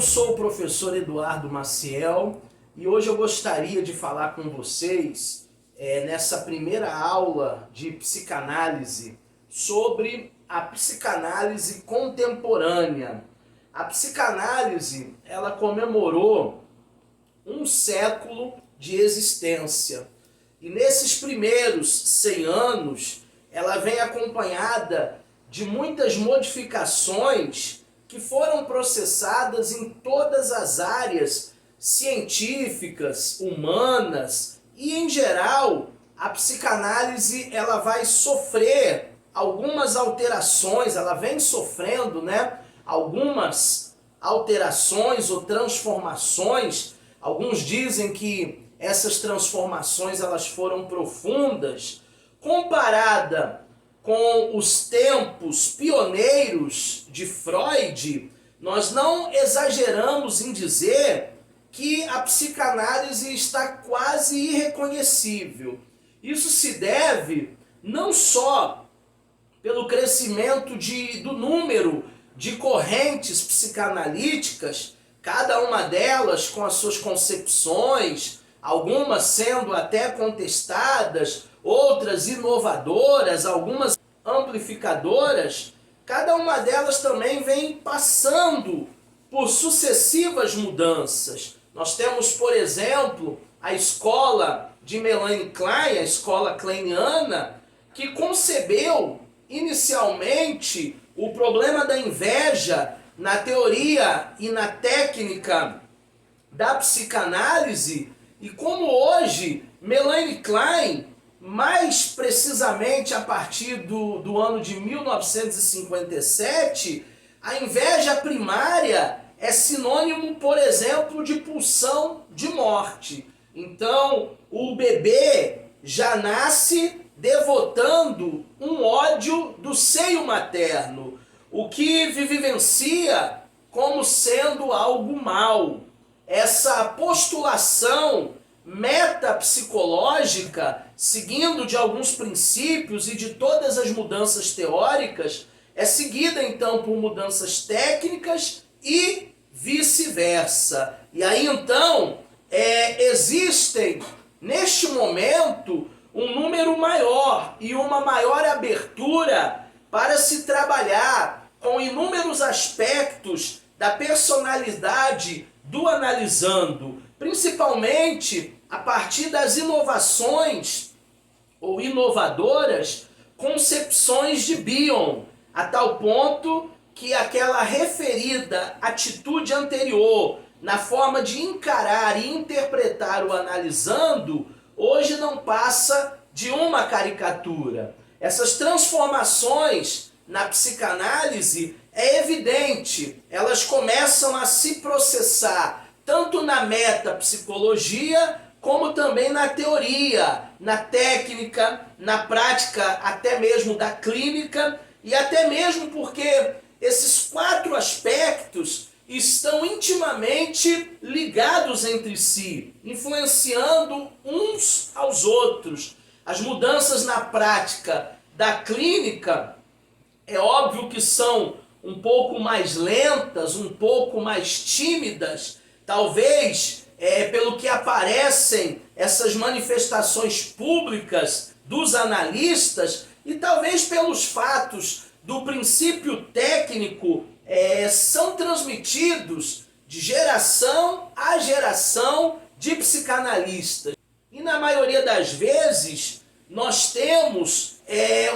sou o professor Eduardo Maciel e hoje eu gostaria de falar com vocês nessa primeira aula de psicanálise sobre a psicanálise contemporânea. A psicanálise, ela comemorou um século de existência e nesses primeiros 100 anos ela vem acompanhada de muitas modificações que foram processadas em todas as áreas científicas, humanas e, em geral, a psicanálise ela vai sofrer algumas alterações, ela vem sofrendo, algumas alterações ou transformações. Alguns dizem que essas transformações elas foram profundas, comparada com os tempos pioneiros de Freud. Nós não exageramos em dizer que a psicanálise está quase irreconhecível. Isso se deve não só pelo crescimento do número de correntes psicanalíticas, cada uma delas com as suas concepções, algumas sendo até contestadas, outras inovadoras, algumas amplificadoras. Cada uma delas também vem passando por sucessivas mudanças. Nós temos, por exemplo, a escola de Melanie Klein, a escola kleiniana, que concebeu inicialmente o problema da inveja na teoria e na técnica da psicanálise, e como hoje Melanie Klein, mais precisamente a partir do ano de 1957, a inveja primária é sinônimo, por exemplo, de pulsão de morte. Então, o bebê já nasce devotando um ódio do seio materno, o que vivencia como sendo algo mal. Essa postulação metapsicológica, seguindo de alguns princípios e de todas as mudanças teóricas, é seguida então por mudanças técnicas e vice-versa. E aí então existem neste momento um número maior e uma maior abertura para se trabalhar com inúmeros aspectos da personalidade do analisando, principalmente a partir das inovações ou inovadoras concepções de Bion, a tal ponto que aquela referida atitude anterior na forma de encarar e interpretar o analisando, hoje não passa de uma caricatura. Essas transformações na psicanálise é evidente, elas começam a se processar tanto na metapsicologia como também na teoria, na técnica, na prática até mesmo da clínica, e até mesmo porque esses 4 aspectos estão intimamente ligados entre si, influenciando uns aos outros. As mudanças na prática da clínica, é óbvio que são um pouco mais lentas, um pouco mais tímidas, talvez pelo que aparecem essas manifestações públicas dos analistas e talvez pelos fatos do princípio técnico são transmitidos de geração a geração de psicanalistas. E na maioria das vezes nós temos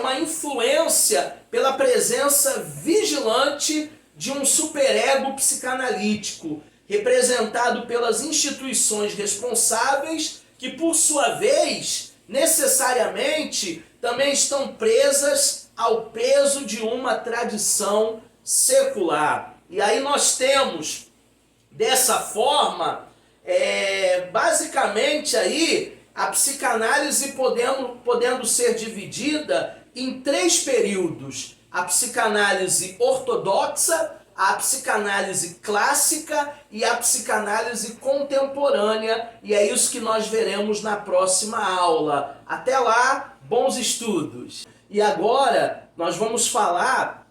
uma influência pela presença vigilante de um superego psicanalítico, representado pelas instituições responsáveis, que por sua vez, necessariamente, também estão presas ao peso de uma tradição secular. E aí nós temos, dessa forma, basicamente aí, a psicanálise podendo ser dividida em 3 períodos: a psicanálise ortodoxa, a psicanálise clássica e a psicanálise contemporânea, e é isso que nós veremos na próxima aula. Até lá, bons estudos! E agora nós vamos falar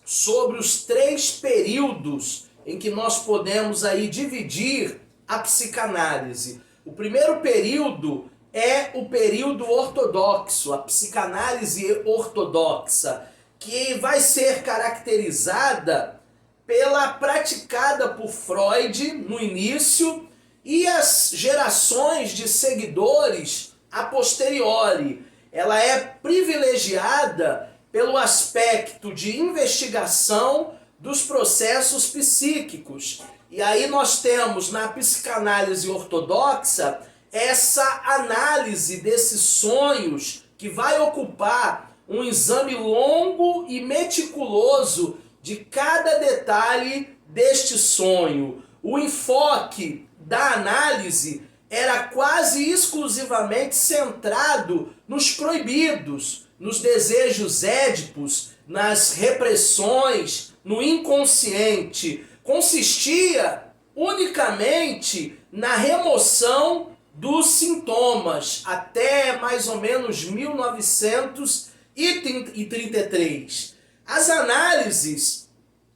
sobre os 3 períodos em que nós podemos aí dividir a psicanálise. O primeiro período é o período ortodoxo, a psicanálise ortodoxa, que vai ser caracterizada pela praticada por Freud no início e as gerações de seguidores a posteriori. Ela é privilegiada pelo aspecto de investigação dos processos psíquicos. E aí nós temos na psicanálise ortodoxa essa análise desses sonhos que vai ocupar um exame longo e meticuloso de cada detalhe deste sonho. O enfoque da análise era quase exclusivamente centrado nos proibidos, nos desejos édipos, nas repressões, no inconsciente. Consistia unicamente na remoção dos sintomas, até mais ou menos 1933. As análises,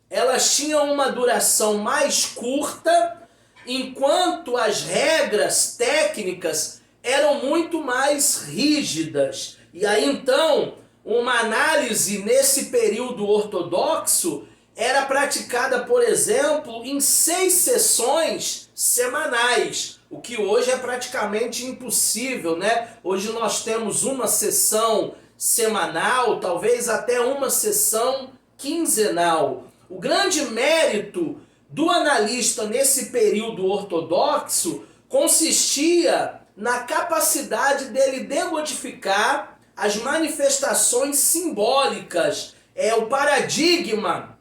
elas tinham uma duração mais curta, enquanto as regras técnicas eram muito mais rígidas. E aí então, uma análise nesse período ortodoxo era praticada, por exemplo, em 6 sessões semanais, o que hoje é praticamente impossível, né? Hoje nós temos uma sessão semanal, talvez até uma sessão quinzenal. O grande mérito do analista nesse período ortodoxo consistia na capacidade dele decodificar as manifestações simbólicas. O paradigma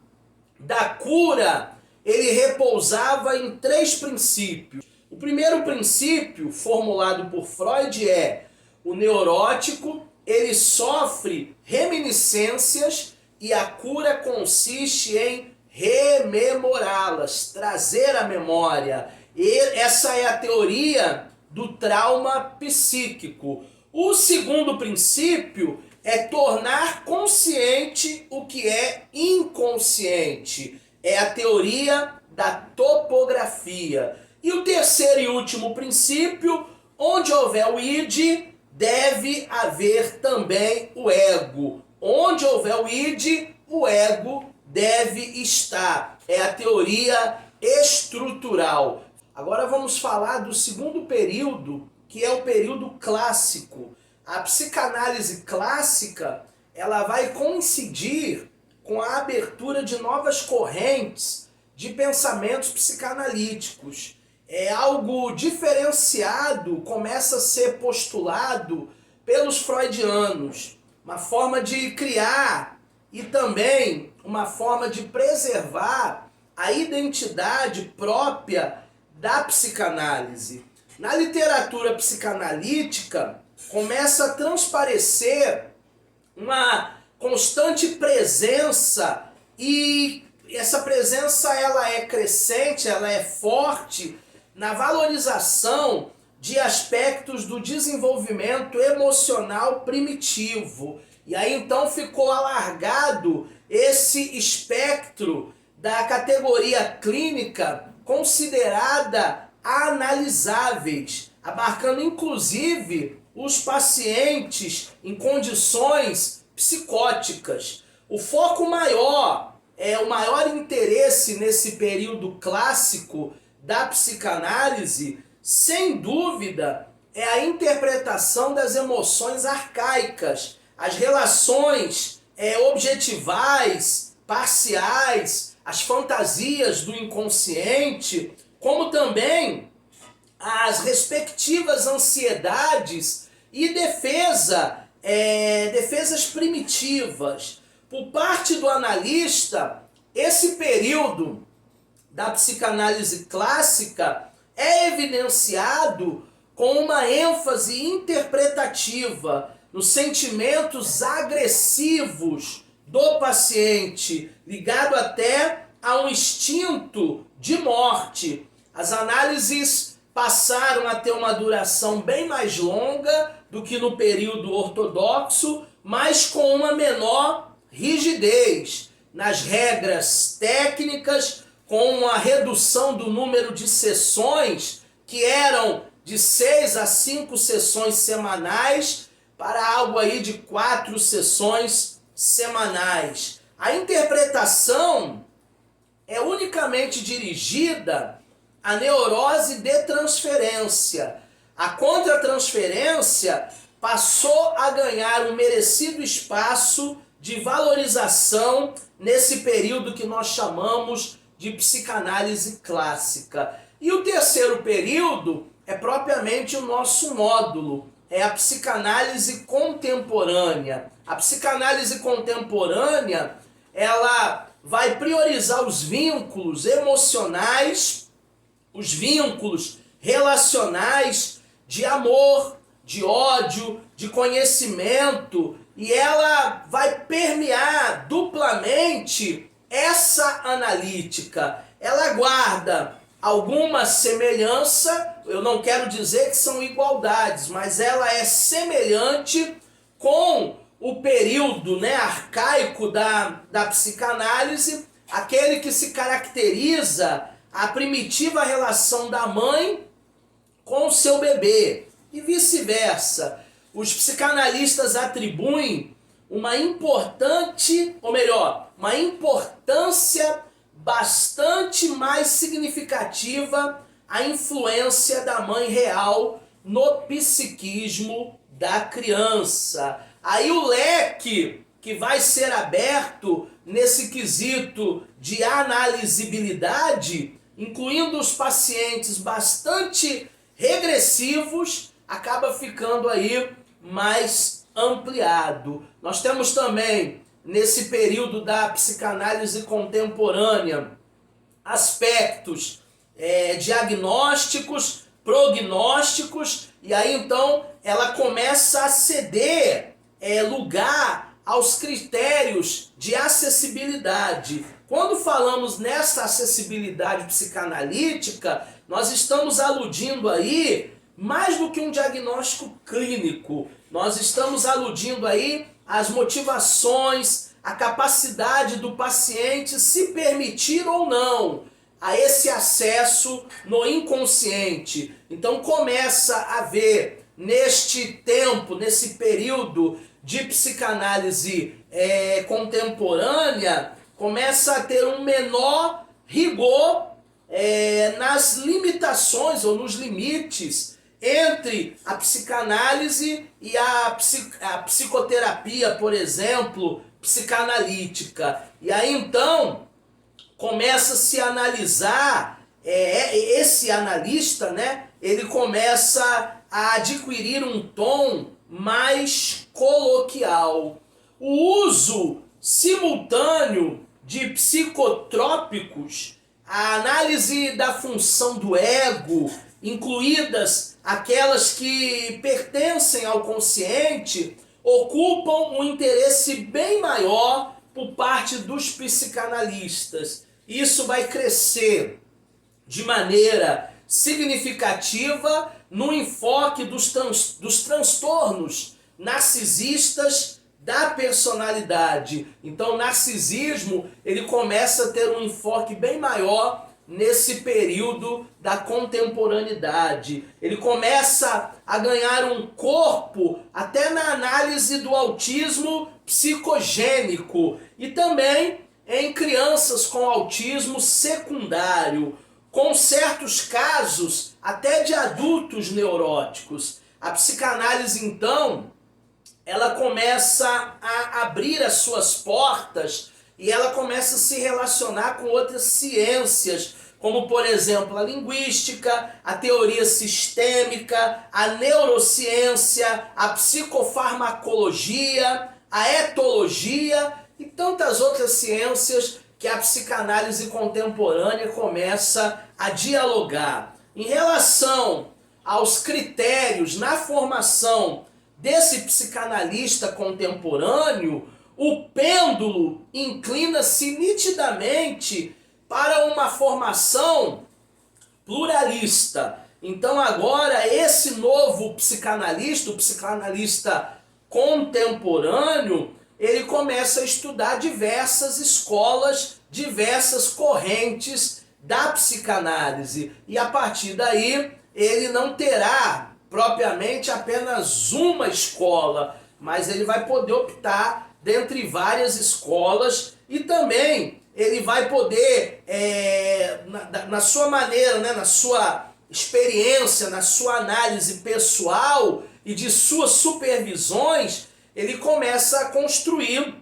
da cura, ele repousava em 3 princípios. O primeiro princípio, formulado por Freud, é: o neurótico, ele sofre reminiscências e a cura consiste em rememorá-las, trazer à memória. E essa é a teoria do trauma psíquico. O segundo princípio é tornar consciente o que é inconsciente. É a teoria da topografia. E o terceiro e último princípio: onde houver o id, deve haver também o ego. Onde houver o id, o ego deve estar. É a teoria estrutural. Agora vamos falar do segundo período, que é o período clássico. A psicanálise clássica, ela vai coincidir com a abertura de novas correntes de pensamentos psicanalíticos. É algo diferenciado, começa a ser postulado pelos freudianos, uma forma de criar e também uma forma de preservar a identidade própria da psicanálise. Na literatura psicanalítica, começa a transparecer uma constante presença, e essa presença ela é crescente, ela é forte na valorização de aspectos do desenvolvimento emocional primitivo. E aí então ficou alargado esse espectro da categoria clínica considerada analisáveis, abarcando inclusive os pacientes em condições psicóticas. O foco maior, o maior interesse nesse período clássico da psicanálise, sem dúvida, é a interpretação das emoções arcaicas, as relações objetivais, parciais, as fantasias do inconsciente, como também as respectivas ansiedades e defesas primitivas. Por parte do analista, esse período da psicanálise clássica é evidenciado com uma ênfase interpretativa nos sentimentos agressivos do paciente, ligado até a um instinto de morte. As análises passaram a ter uma duração bem mais longa do que no período ortodoxo, mas com uma menor rigidez nas regras técnicas, com uma redução do número de sessões, que eram de 6 a 5 sessões semanais, para algo aí de 4 sessões semanais. A interpretação é unicamente dirigida à neurose de transferência. A contratransferência passou a ganhar um merecido espaço de valorização nesse período que nós chamamos de psicanálise clássica. E o terceiro período é propriamente o nosso módulo, é a psicanálise contemporânea. A psicanálise contemporânea, ela vai priorizar os vínculos emocionais, os vínculos relacionais de amor, de ódio, de conhecimento, e ela vai permear duplamente essa analítica. Ela guarda alguma semelhança, eu não quero dizer que são igualdades, mas ela é semelhante com o período, né, arcaico da psicanálise, aquele que se caracteriza a primitiva relação da mãe com o seu bebê e vice-versa. Os psicanalistas atribuem uma importante, ou melhor, uma importância bastante mais significativa à influência da mãe real no psiquismo da criança. Aí o leque que vai ser aberto nesse quesito de analisabilidade, incluindo os pacientes bastante regressivos, acaba ficando aí mais ampliado. Nós temos também, nesse período da psicanálise contemporânea, aspectos diagnósticos, prognósticos, e aí então ela começa a ceder lugar aos critérios de acessibilidade. Quando falamos nessa acessibilidade psicanalítica, nós estamos aludindo aí mais do que um diagnóstico clínico. Nós estamos aludindo aí às motivações, a capacidade do paciente se permitir ou não a esse acesso no inconsciente. Então começa a haver neste tempo, nesse período de psicanálise contemporânea, começa a ter um menor rigor nas limitações ou nos limites entre a psicanálise e a psicoterapia, por exemplo, psicanalítica. E aí então começa a se analisar, esse analista, né, ele começa a adquirir um tom mais coloquial. O uso simultâneo de psicotrópicos, a análise da função do ego, incluídas aquelas que pertencem ao consciente, ocupam um interesse bem maior por parte dos psicanalistas. Isso vai crescer de maneira significativa no enfoque dos transtornos narcisistas da personalidade. Então o narcisismo ele começa a ter um enfoque bem maior nesse período da contemporaneidade. Ele começa a ganhar um corpo até na análise do autismo psicogênico e também em crianças com autismo secundário, com certos casos até de adultos neuróticos. A psicanálise, então, ela começa a abrir as suas portas e ela começa a se relacionar com outras ciências, como, por exemplo, a linguística, a teoria sistêmica, a neurociência, a psicofarmacologia, a etologia e tantas outras ciências que a psicanálise contemporânea começa a dialogar. Em relação aos critérios na formação desse psicanalista contemporâneo, o pêndulo inclina-se nitidamente para uma formação pluralista. Então agora esse novo psicanalista, o psicanalista contemporâneo, ele começa a estudar diversas escolas, diversas correntes da psicanálise. E a partir daí, ele não terá propriamente apenas uma escola, mas ele vai poder optar dentre várias escolas e também ele vai poder, na sua maneira, né, na sua experiência, na sua análise pessoal e de suas supervisões, ele começa a construir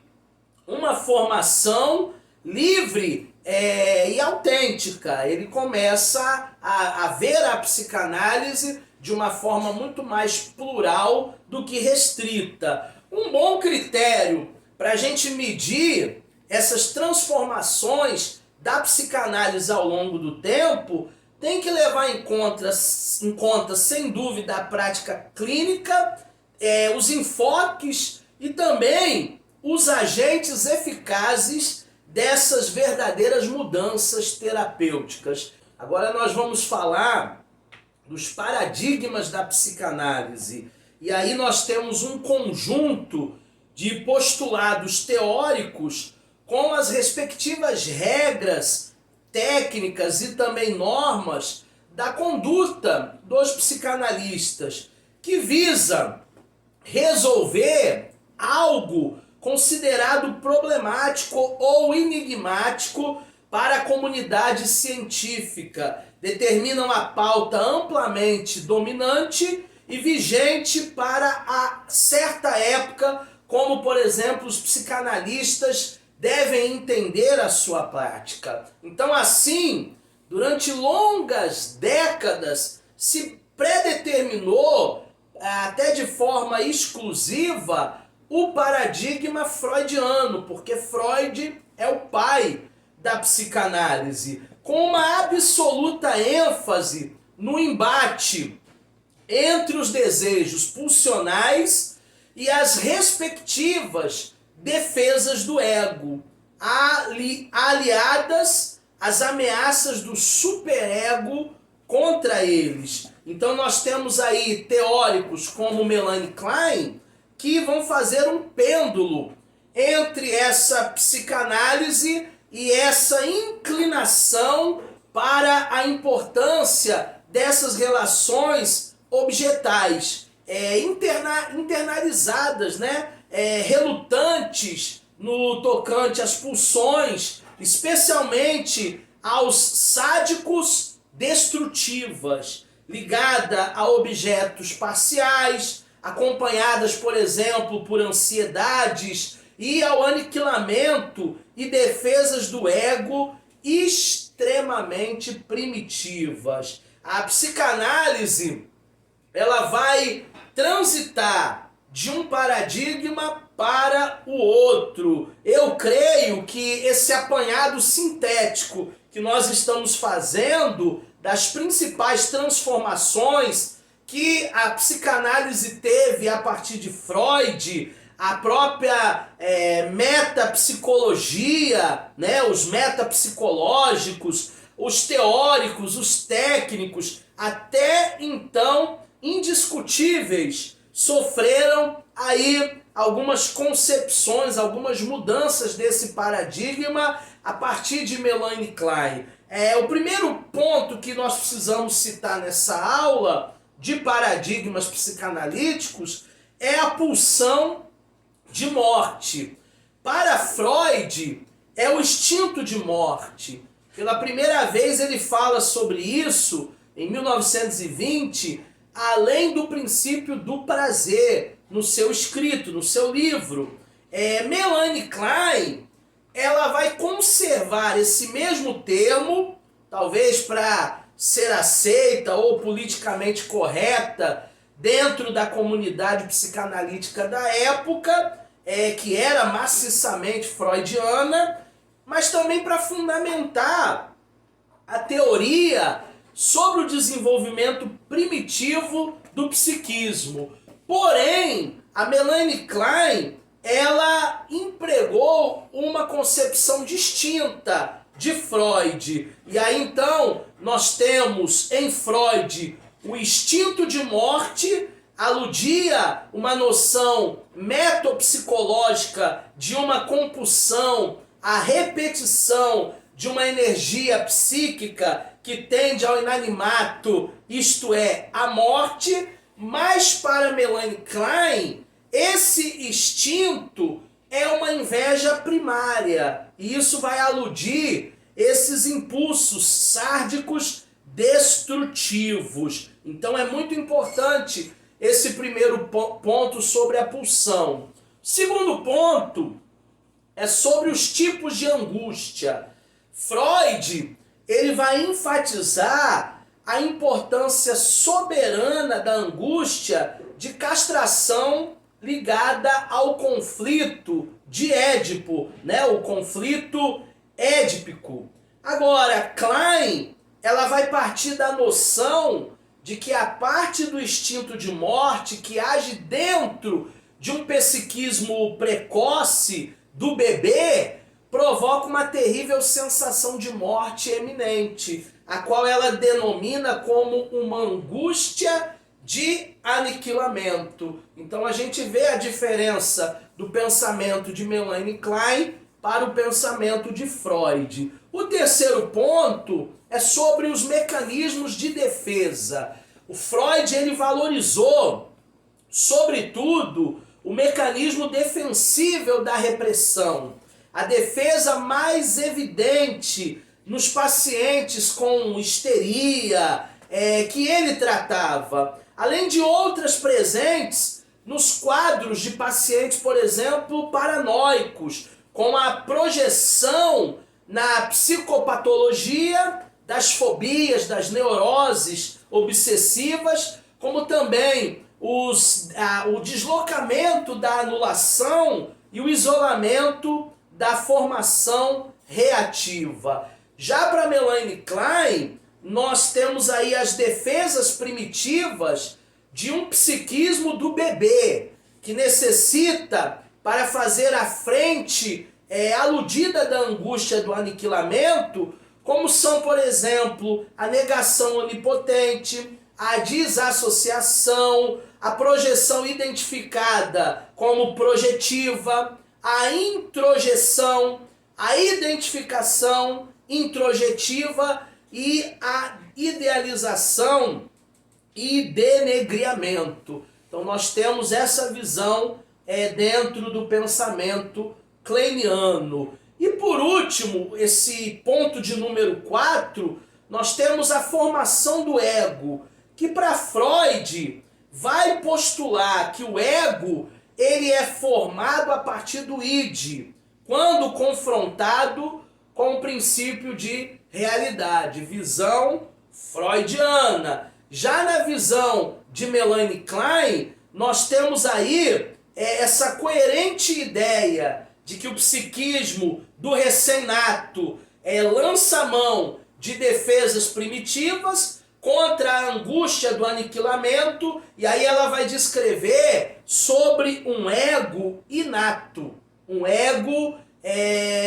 uma formação livre e autêntica. Ele começa a ver a psicanálise de uma forma muito mais plural do que restrita. Um bom critério para a gente medir essas transformações da psicanálise ao longo do tempo tem que levar em conta sem dúvida, a prática clínica, os enfoques e também os agentes eficazes dessas verdadeiras mudanças terapêuticas. Agora nós vamos falar dos paradigmas da psicanálise. E aí nós temos um conjunto de postulados teóricos com as respectivas regras técnicas e também normas da conduta dos psicanalistas, que visa resolver algo considerado problemático ou enigmático para a comunidade científica. Determinam a pauta amplamente dominante e vigente para a certa época, como, por exemplo, os psicanalistas devem entender a sua prática. Então, assim, durante longas décadas, se predeterminou, até de forma exclusiva, o paradigma freudiano, porque Freud é o pai da psicanálise, com uma absoluta ênfase no embate entre os desejos pulsionais e as respectivas defesas do ego, aliadas às ameaças do superego contra eles. Então nós temos aí teóricos como Melanie Klein, que vão fazer um pêndulo entre essa psicanálise e essa inclinação para a importância dessas relações objetais, internalizadas, né? Relutantes no tocante às pulsões, especialmente aos sádicos destrutivas, ligada a objetos parciais, acompanhadas, por exemplo, por ansiedades e ao aniquilamento e defesas do ego extremamente primitivas. A psicanálise, ela vai transitar de um paradigma para o outro. Eu creio que esse apanhado sintético que nós estamos fazendo das principais transformações que a psicanálise teve a partir de Freud, a própria metapsicologia, né, os metapsicológicos, os teóricos, os técnicos, até então indiscutíveis, sofreram aí algumas concepções, algumas mudanças desse paradigma a partir de Melanie Klein. O primeiro ponto que nós precisamos citar nessa aula de paradigmas psicanalíticos é a pulsão de morte. Para Freud, é o instinto de morte. Pela primeira vez ele fala sobre isso em 1920, além do princípio do prazer, no seu escrito, no seu livro. Melanie Klein, ela vai conservar esse mesmo termo, talvez para ser aceita ou politicamente correta dentro da comunidade psicanalítica da época, que era maciçamente freudiana, mas também para fundamentar a teoria sobre o desenvolvimento primitivo do psiquismo. Porém, a Melanie Klein, ela empregou uma concepção distinta de Freud. E aí então nós temos em Freud o instinto de morte aludia uma noção metapsicológica de uma compulsão, a repetição de uma energia psíquica que tende ao inanimato, isto é, à morte, mas para Melanie Klein, esse instinto é uma inveja primária, e isso vai aludir esses impulsos sárdicos destrutivos. Então é muito importante esse primeiro ponto sobre a pulsão. Segundo ponto é sobre os tipos de angústia. Freud, ele vai enfatizar a importância soberana da angústia de castração ligada ao conflito de Édipo, né? O conflito édipico. Agora, Klein, ela vai partir da noção de que a parte do instinto de morte que age dentro de um psiquismo precoce do bebê provoca uma terrível sensação de morte eminente, a qual ela denomina como uma angústia de aniquilamento. Então a gente vê a diferença do pensamento de Melanie Klein para o pensamento de Freud. O terceiro ponto é sobre os mecanismos de defesa. O Freud, ele valorizou, sobretudo, o mecanismo defensível da repressão. A defesa mais evidente nos pacientes com histeria, que ele tratava, além de outras presentes nos quadros de pacientes, por exemplo, paranoicos, com a projeção na psicopatologia das fobias, das neuroses obsessivas, como também o deslocamento da anulação e o isolamento da formação reativa. Já para Melanie Klein, nós temos aí as defesas primitivas de um psiquismo do bebê, que necessita, para fazer a frente aludida da angústia do aniquilamento, como são, por exemplo, a negação onipotente, a desassociação, a projeção identificada como projetiva, a introjeção, a identificação introjetiva e a idealização e denegriamento. Então nós temos essa visão dentro do pensamento kleiniano. E por último, esse ponto de número 4, nós temos a formação do ego, que para Freud vai postular que o ego ele é formado a partir do id, quando confrontado com o princípio de realidade, visão freudiana. Já na visão de Melanie Klein, nós temos aí essa coerente ideia de que o psiquismo do recém-nato lança mão de defesas primitivas contra a angústia do aniquilamento, e aí ela vai descrever sobre um ego inato, um ego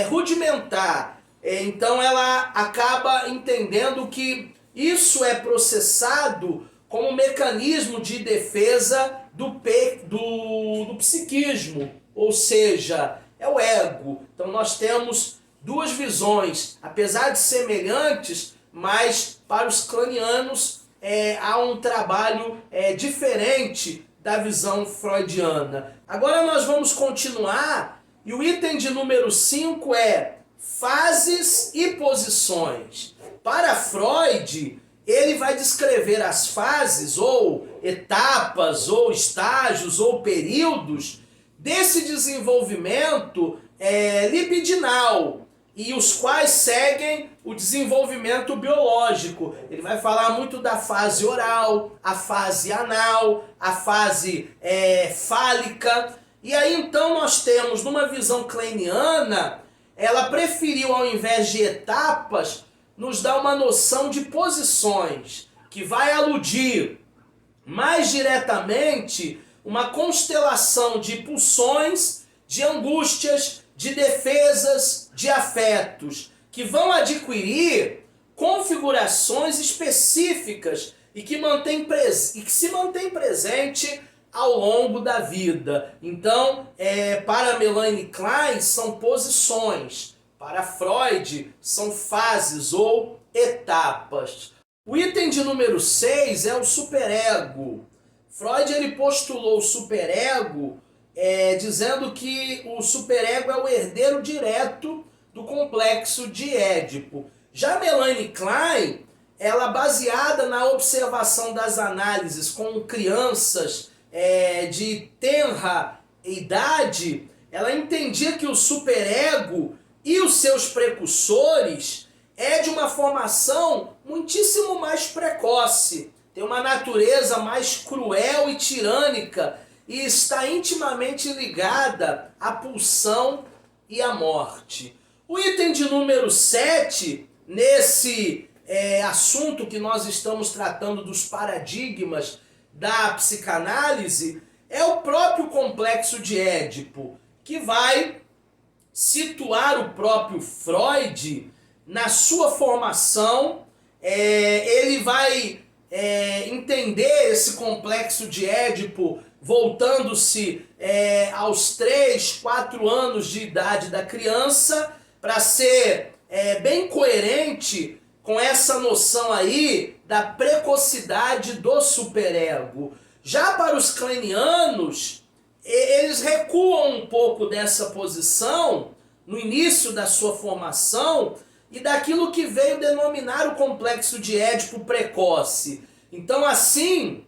rudimentar. Então ela acaba entendendo que isso é processado como um mecanismo de defesa do psiquismo, ou seja, é o ego. Então nós temos duas visões, apesar de semelhantes, mas para os kleinianos há um trabalho diferente da visão freudiana. Agora nós vamos continuar, e o item de número 5 é fases e posições. Para Freud, ele vai descrever as fases, ou etapas, ou estágios, ou períodos desse desenvolvimento libidinal, e os quais seguem o desenvolvimento biológico. Ele vai falar muito da fase oral, a fase anal, a fase fálica. E aí então nós temos, numa visão kleiniana, ela preferiu, ao invés de etapas, nos dar uma noção de posições, que vai aludir mais diretamente uma constelação de pulsões, de angústias, de defesas, de afetos, que vão adquirir configurações específicas e que se mantém presente ao longo da vida. Então, para Melanie Klein, são posições. Para Freud, são fases ou etapas. O item de número 6 é o superego. Freud ele postulou o superego dizendo que o superego é o herdeiro direto do complexo de Édipo. Já Melanie Klein, ela baseada na observação das análises com crianças de tenra idade, ela entendia que o superego e os seus precursores é de uma formação muitíssimo mais precoce, tem uma natureza mais cruel e tirânica e está intimamente ligada à pulsão e à morte. O item de número 7, nesse assunto que nós estamos tratando dos paradigmas da psicanálise, é o próprio complexo de Édipo, que vai situar o próprio Freud na sua formação. Ele vai entender esse complexo de Édipo voltando-se aos 3, 4 anos de idade da criança, para ser bem coerente com essa noção aí da precocidade do superego. Já para os kleinianos, eles recuam um pouco dessa posição no início da sua formação e daquilo que veio denominar o complexo de Édipo precoce. Então, assim,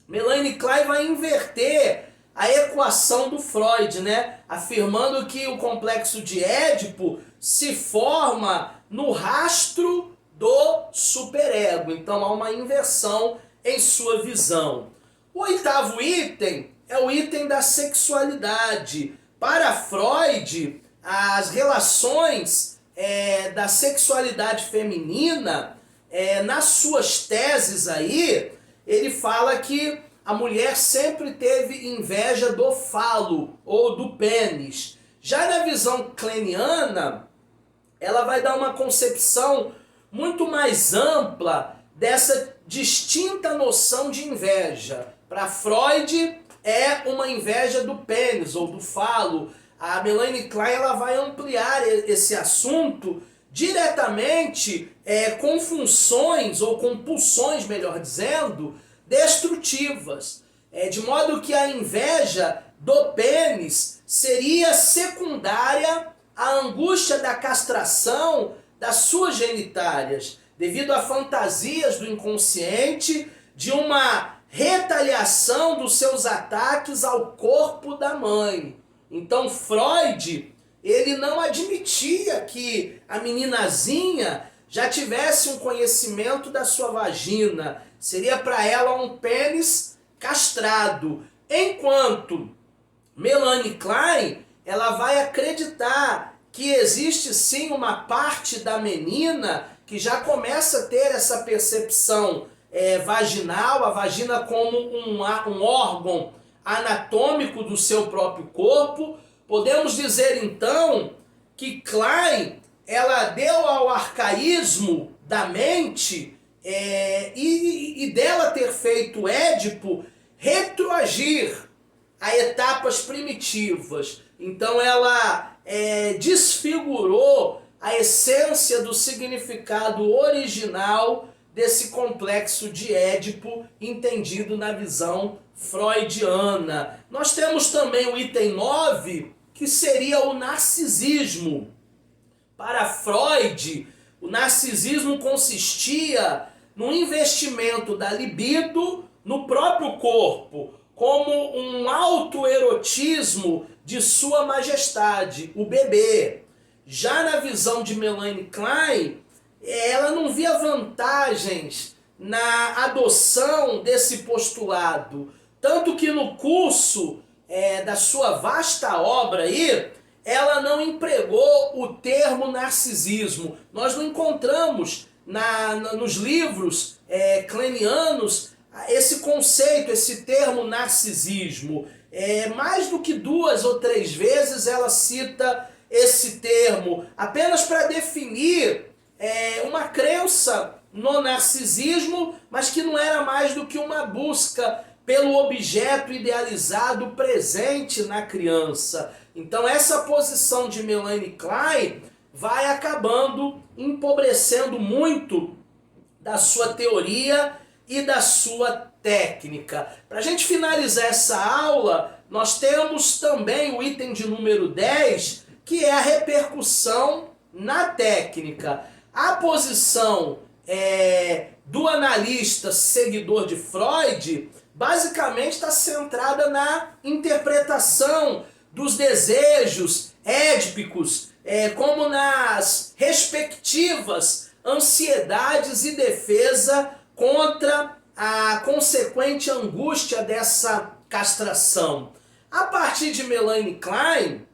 Melanie Klein vai inverter a equação do Freud, né? Afirmando que o complexo de Édipo se forma no rastro do superego. Então há uma inversão em sua visão. O 8º item é o item da sexualidade. Para Freud, as relações da sexualidade feminina, nas suas teses aí, ele fala que a mulher sempre teve inveja do falo ou do pênis. Já na visão kleiniana, ela vai dar uma concepção muito mais ampla dessa distinta noção de inveja. Para Freud, é uma inveja do pênis ou do falo. A Melanie Klein ela vai ampliar esse assunto diretamente com funções, ou com pulsões, melhor dizendo, destrutivas. De modo que a inveja do pênis seria secundária à angústia da castração das suas genitárias, devido a fantasias do inconsciente de uma retaliação dos seus ataques ao corpo da mãe. Então Freud, ele não admitia que a meninazinha já tivesse um conhecimento da sua vagina. Seria para ela um pênis castrado. Enquanto Melanie Klein, ela vai acreditar que existe sim uma parte da menina que já começa a ter essa percepção vaginal, a vagina como um órgão anatômico do seu próprio corpo. Podemos dizer então que Klein, ela deu ao arcaísmo da mente e dela ter feito Édipo retroagir a etapas primitivas. Então ela desfigurou a essência do significado original desse complexo de Édipo, entendido na visão freudiana. Nós temos também o item 9, que seria o narcisismo. Para Freud, o narcisismo consistia no investimento da libido no próprio corpo, como um autoerotismo de sua majestade, o bebê. Já na visão de Melanie Klein, ela não via vantagens na adoção desse postulado. Tanto que no curso da sua vasta obra aí, ela não empregou o termo narcisismo. Nós não encontramos nos livros kleinianos esse conceito, esse termo narcisismo. Mais do que 2 ou 3 vezes ela cita esse termo, apenas para definir uma crença no narcisismo, mas que não era mais do que uma busca pelo objeto idealizado presente na criança. Então essa posição de Melanie Klein vai acabando empobrecendo muito da sua teoria e da sua técnica. Para a gente finalizar essa aula, nós temos também o item de número 10, que é a repercussão na técnica. A posição do analista seguidor de Freud basicamente está centrada na interpretação dos desejos édipicos, como nas respectivas ansiedades e defesa contra a consequente angústia dessa castração. A partir de Melanie Klein,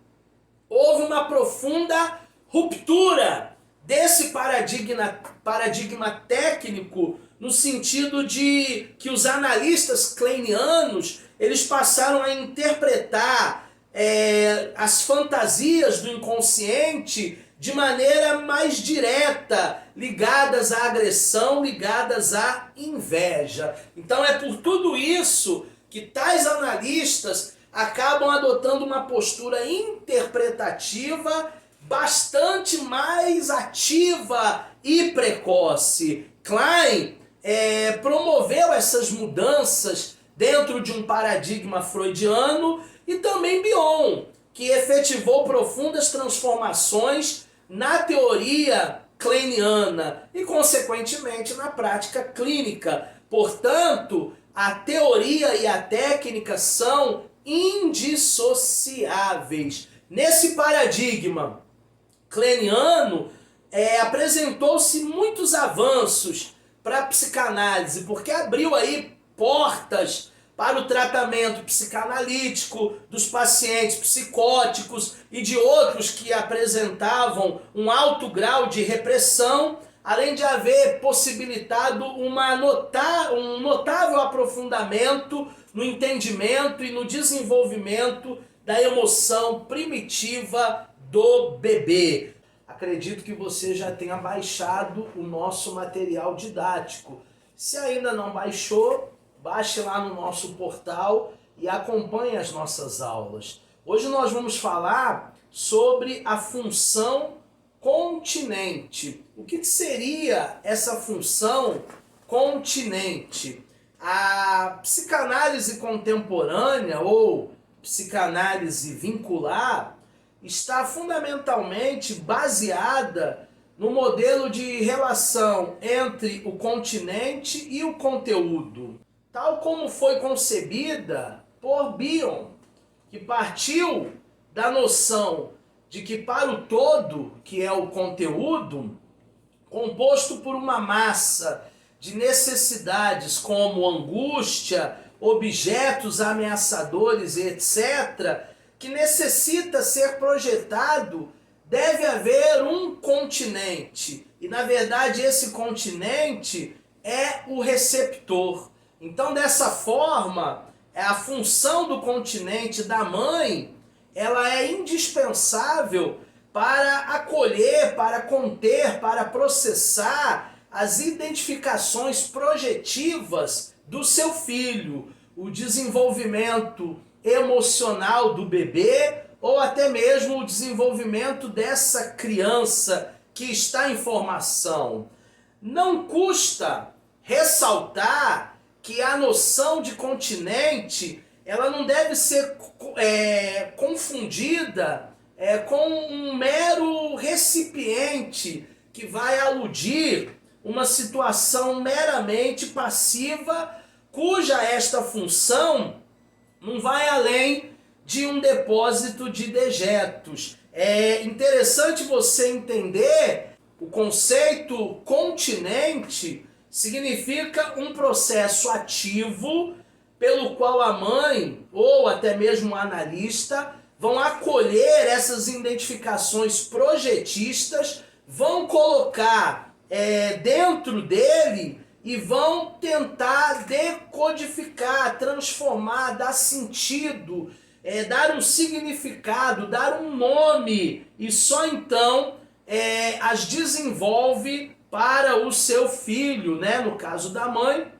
houve uma profunda ruptura desse paradigma técnico, no sentido de que os analistas kleinianos eles passaram a interpretar as fantasias do inconsciente de maneira mais direta, ligadas à agressão, ligadas à inveja. Então é por tudo isso que tais analistas acabam adotando uma postura interpretativa bastante mais ativa e precoce. Klein promoveu essas mudanças dentro de um paradigma freudiano, e também Bion, que efetivou profundas transformações na teoria kleiniana e, consequentemente, na prática clínica. Portanto, a teoria e a técnica são indissociáveis. Nesse paradigma kleiniano, apresentou-se muitos avanços para a psicanálise, porque abriu aí portas para o tratamento psicanalítico dos pacientes psicóticos e de outros que apresentavam um alto grau de repressão, além de haver possibilitado um notável aprofundamento no entendimento e no desenvolvimento da emoção primitiva do bebê. Acredito que você já tenha baixado o nosso material didático. Se ainda não baixou, baixe lá no nosso portal e acompanhe as nossas aulas. Hoje nós vamos falar sobre a função continente. O que seria essa função continente? A psicanálise contemporânea ou psicanálise vincular está fundamentalmente baseada no modelo de relação entre o continente e o conteúdo, tal como foi concebida por Bion, que partiu da noção de que para o todo, que é o conteúdo, composto por uma massa de necessidades como angústia, objetos ameaçadores e etc., que necessita ser projetado, deve haver um continente. E, na verdade, esse continente é o receptor. Então, dessa forma, a função do continente da mãe, ela é indispensável para acolher, para conter, para processar as identificações projetivas do seu filho, o desenvolvimento emocional do bebê ou até mesmo o desenvolvimento dessa criança que está em formação. Não custa ressaltar que a noção de continente ela não deve ser confundida com um mero recipiente que vai aludir uma situação meramente passiva, cuja esta função não vai além de um depósito de dejetos. É interessante você entender o conceito continente significa um processo ativo pelo qual a mãe ou até mesmo o analista vão acolher essas identificações projetistas, vão colocar dentro dele e vão tentar decodificar, transformar, dar sentido, dar um significado, dar um nome, e só então as desenvolve para o seu filho, né, no caso da mãe,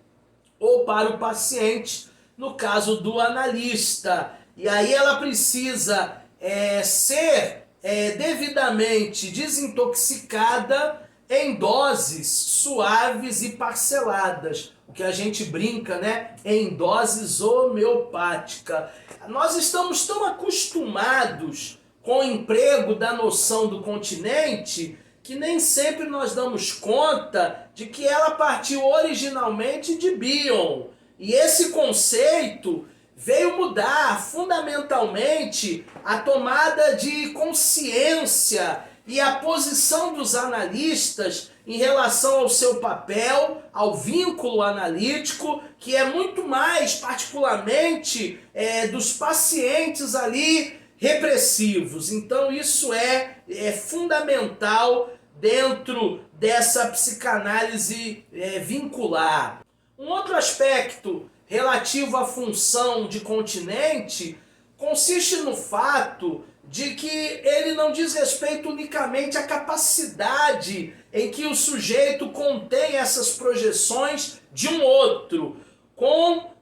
ou para o paciente, no caso do analista. E aí ela precisa ser devidamente desintoxicada em doses suaves e parceladas, o que a gente brinca, né, em doses homeopáticas. Nós estamos tão acostumados com o emprego da noção do continente que nem sempre nós damos conta de que ela partiu originalmente de Bion. E esse conceito veio mudar fundamentalmente a tomada de consciência e a posição dos analistas em relação ao seu papel, ao vínculo analítico, que é muito mais, particularmente, dos pacientes ali repressivos. Então isso é fundamental dentro dessa psicanálise vincular. Um outro aspecto relativo à função de continente consiste no fato de que ele não diz respeito unicamente à capacidade em que o sujeito contém essas projeções de um outro,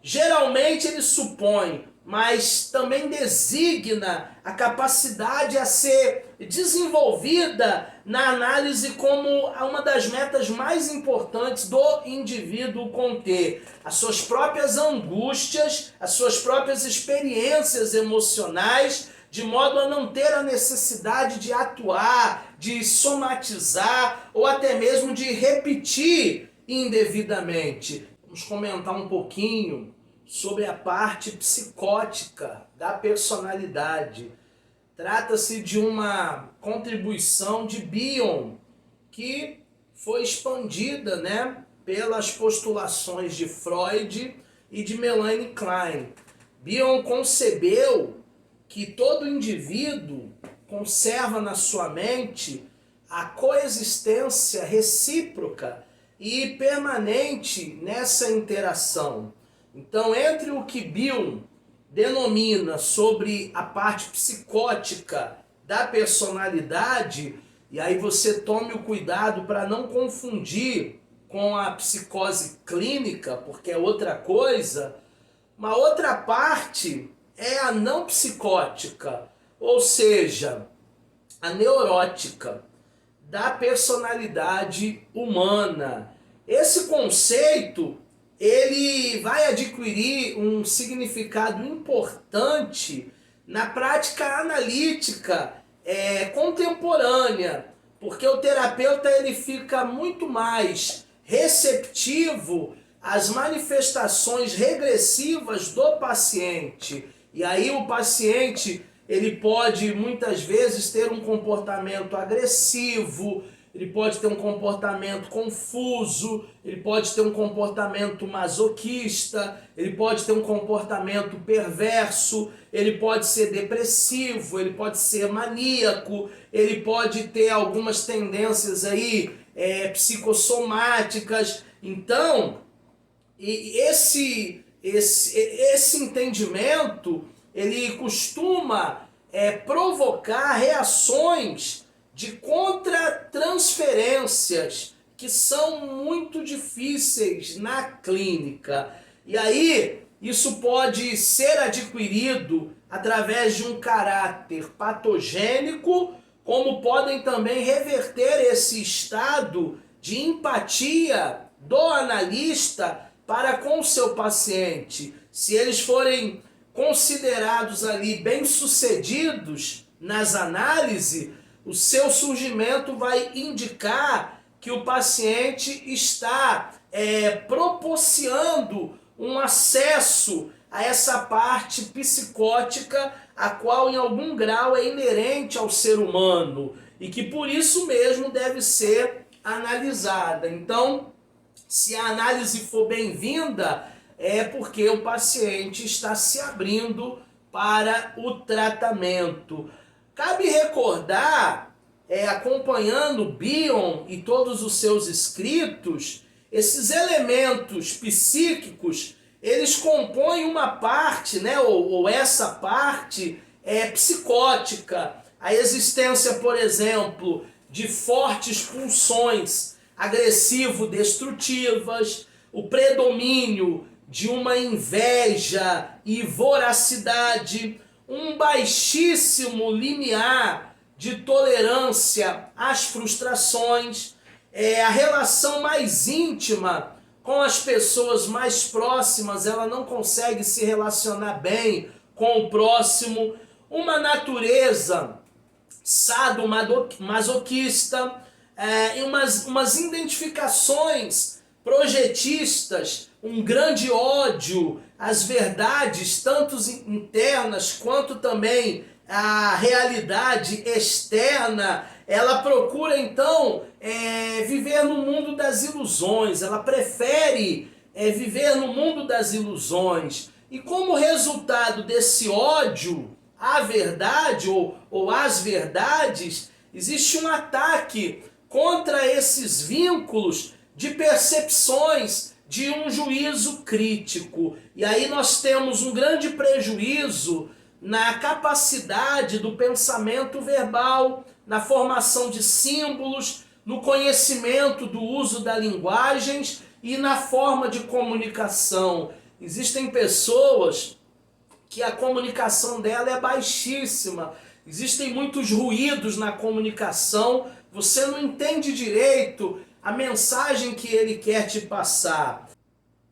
geralmente ele supõe, mas também designa a capacidade a ser desenvolvida na análise como uma das metas mais importantes do indivíduo conter as suas próprias angústias, as suas próprias experiências emocionais, de modo a não ter a necessidade de atuar, de somatizar ou até mesmo de repetir indevidamente. Vamos comentar um pouquinho sobre a parte psicótica da personalidade. Trata-se de uma contribuição de Bion, que foi expandida, né, pelas postulações de Freud e de Melanie Klein. Bion concebeu que todo indivíduo conserva na sua mente a coexistência recíproca e permanente nessa interação. Então, entre o que Bion denomina sobre a parte psicótica da personalidade, e aí você tome o cuidado para não confundir com a psicose clínica, porque é outra coisa, uma outra parte é a não psicótica, ou seja, a neurótica da personalidade humana. Esse conceito ele vai adquirir um significado importante na prática analítica contemporânea, porque o terapeuta ele fica muito mais receptivo às manifestações regressivas do paciente. E aí o paciente ele pode muitas vezes ter um comportamento agressivo, ele pode ter um comportamento confuso, ele pode ter um comportamento masoquista, ele pode ter um comportamento perverso, ele pode ser depressivo, ele pode ser maníaco, ele pode ter algumas tendências aí psicossomáticas. Então, esse entendimento ele costuma provocar reações de contratransferências que são muito difíceis na clínica. E aí, isso pode ser adquirido através de um caráter patogênico, como podem também reverter esse estado de empatia do analista para com o seu paciente. Se eles forem considerados ali bem-sucedidos nas análises, o seu surgimento vai indicar que o paciente está propiciando um acesso a essa parte psicótica, a qual em algum grau é inerente ao ser humano e que por isso mesmo deve ser analisada. Então, se a análise for bem-vinda, é porque o paciente está se abrindo para o tratamento. Cabe recordar, acompanhando Bion e todos os seus escritos, esses elementos psíquicos, eles compõem uma parte, né, ou essa parte psicótica. A existência, por exemplo, de fortes pulsões agressivo-destrutivas, o predomínio de uma inveja e voracidade, um baixíssimo limiar de tolerância às frustrações, a relação mais íntima com as pessoas mais próximas, ela não consegue se relacionar bem com o próximo, uma natureza sadomasoquista, e umas identificações projetistas, um grande ódio às verdades, tanto internas quanto também a realidade externa. Ela procura então viver no mundo das ilusões, ela prefere viver no mundo das ilusões. E como resultado desse ódio à verdade ou às verdades, existe um ataque contra esses vínculos de percepções de um juízo crítico. E aí nós temos um grande prejuízo na capacidade do pensamento verbal, na formação de símbolos, no conhecimento do uso da linguagem e na forma de comunicação. Existem pessoas que a comunicação dela é baixíssima, existem muitos ruídos na comunicação, você não entende direito a mensagem que ele quer te passar.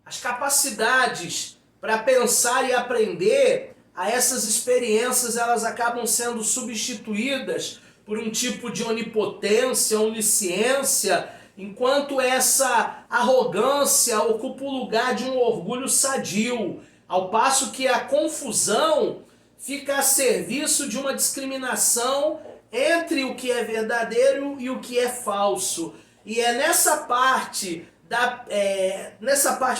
As capacidades para pensar e aprender a essas experiências, elas acabam sendo substituídas por um tipo de onipotência, onisciência, enquanto essa arrogância ocupa o lugar de um orgulho sadio, ao passo que a confusão fica a serviço de uma discriminação entre o que é verdadeiro e o que é falso. E é nessa parte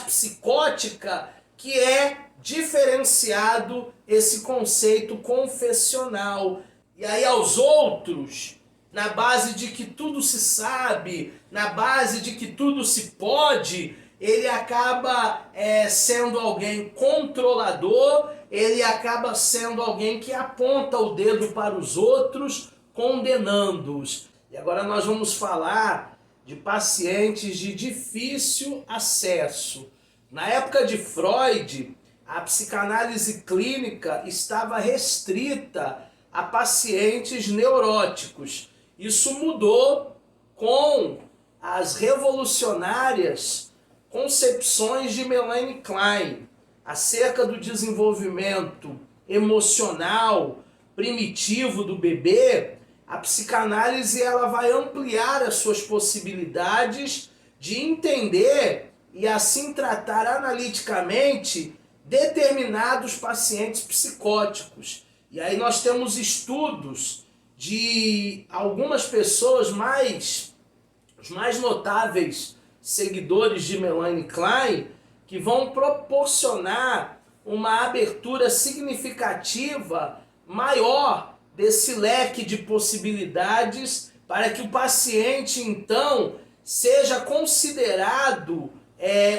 psicótica que é diferenciado esse conceito confessional. E aí aos outros, na base de que tudo se sabe, na base de que tudo se pode, ele acaba sendo alguém controlador, ele acaba sendo alguém que aponta o dedo para os outros, condenando-os. E agora nós vamos falar de pacientes de difícil acesso. Na época de Freud, a psicanálise clínica estava restrita a pacientes neuróticos. Isso mudou com as revolucionárias concepções de Melanie Klein acerca do desenvolvimento emocional primitivo do bebê. A psicanálise ela vai ampliar as suas possibilidades de entender e assim tratar analiticamente determinados pacientes psicóticos. E aí nós temos estudos de algumas pessoas os mais notáveis seguidores de Melanie Klein, que vão proporcionar uma abertura significativa maior desse leque de possibilidades para que o paciente então seja considerado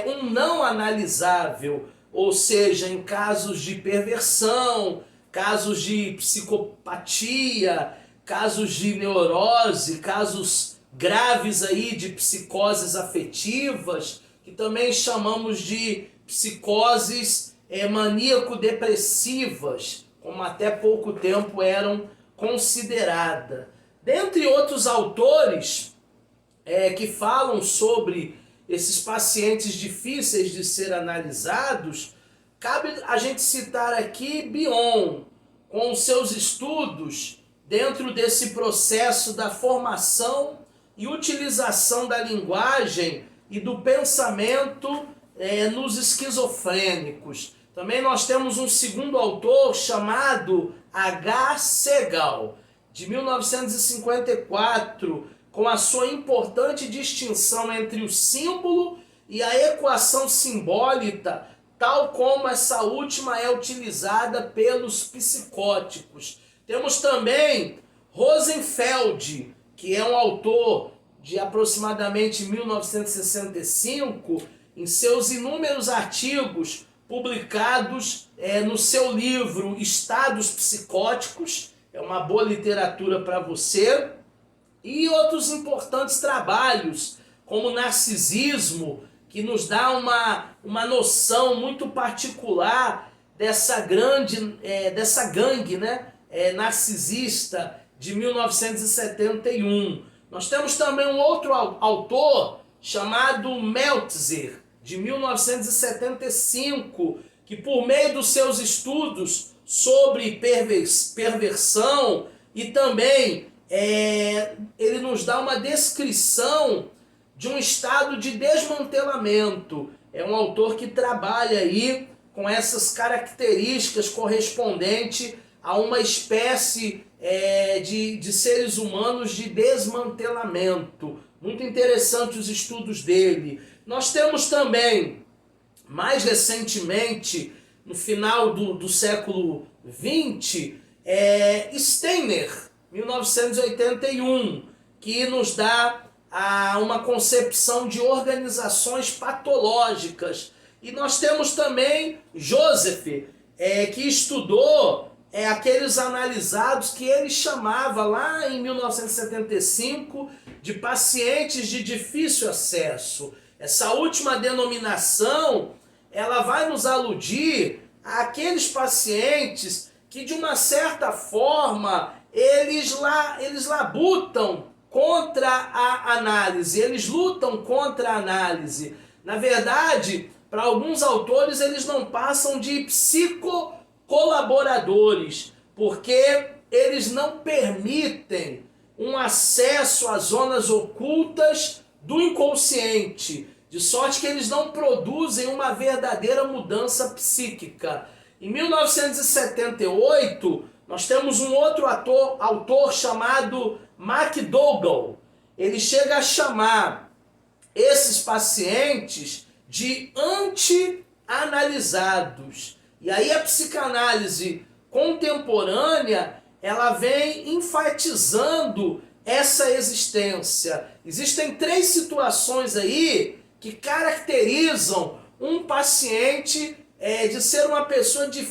um não analisável, ou seja, em casos de perversão, casos de psicopatia, casos de neurose, casos graves aí de psicoses afetivas, que também chamamos de psicoses maníaco-depressivas, como até pouco tempo eram consideradas. Dentre outros autores que falam sobre esses pacientes difíceis de ser analisados, cabe a gente citar aqui Bion, com os seus estudos dentro desse processo da formação e utilização da linguagem e do pensamento nos esquizofrênicos. Também nós temos um segundo autor chamado H. Segal, de 1954, com a sua importante distinção entre o símbolo e a equação simbólica, tal como essa última é utilizada pelos psicóticos. Temos também Rosenfeld, que é um autor de aproximadamente 1965, em seus inúmeros artigos publicados no seu livro Estados Psicóticos, é uma boa literatura para você, e outros importantes trabalhos, como narcisismo, que nos dá uma noção muito particular dessa gangue, né, narcisista de 1971. Nós temos também um outro autor chamado Meltzer, de 1975, que por meio dos seus estudos sobre perversão e também ele nos dá uma descrição de um estado de desmantelamento. É um autor que trabalha aí com essas características correspondentes a uma espécie de seres humanos de desmantelamento. Muito interessante os estudos dele. Nós temos também, mais recentemente, no final do século XX, Steiner, 1981, que nos dá uma concepção de organizações patológicas. E nós temos também Joseph, que estudou aqueles analisados que ele chamava lá em 1975 de pacientes de difícil acesso. Essa última denominação, ela vai nos aludir àqueles pacientes que de uma certa forma eles labutam contra a análise, eles lutam contra a análise. Na verdade, para alguns autores eles não passam de psicocolaboradores, porque eles não permitem um acesso às zonas ocultas do inconsciente, de sorte que eles não produzem uma verdadeira mudança psíquica. Em 1978, nós temos um outro autor chamado McDougall. Ele chega a chamar esses pacientes de anti-analisados. E aí a psicanálise contemporânea, ela vem enfatizando essa existência. Existem 3 situações aí que caracterizam um paciente de ser uma pessoa de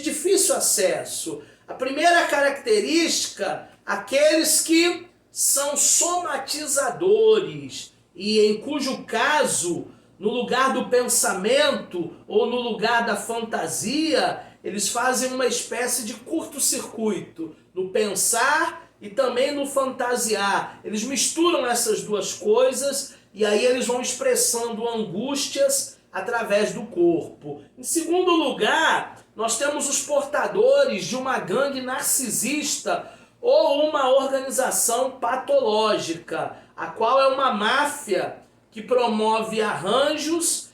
difícil acesso. A primeira característica, aqueles que são somatizadores e em cujo caso, no lugar do pensamento ou no lugar da fantasia, eles fazem uma espécie de curto-circuito no pensar e também no fantasiar. Eles misturam essas duas coisas e aí eles vão expressando angústias através do corpo. Em segundo lugar, nós temos os portadores de uma gangue narcisista ou uma organização patológica, a qual é uma máfia que promove arranjos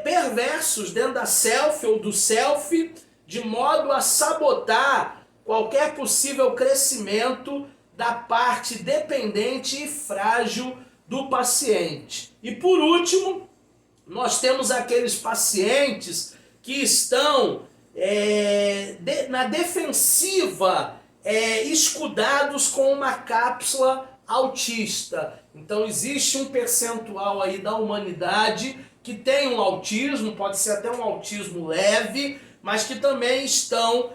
perversos dentro da self ou do self, de modo a sabotar qualquer possível crescimento da parte dependente e frágil do paciente. E por último, nós temos aqueles pacientes que estão na defensiva, escudados com uma cápsula autista. Então existe um percentual aí da humanidade que tem um autismo, pode ser até um autismo leve, mas que também estão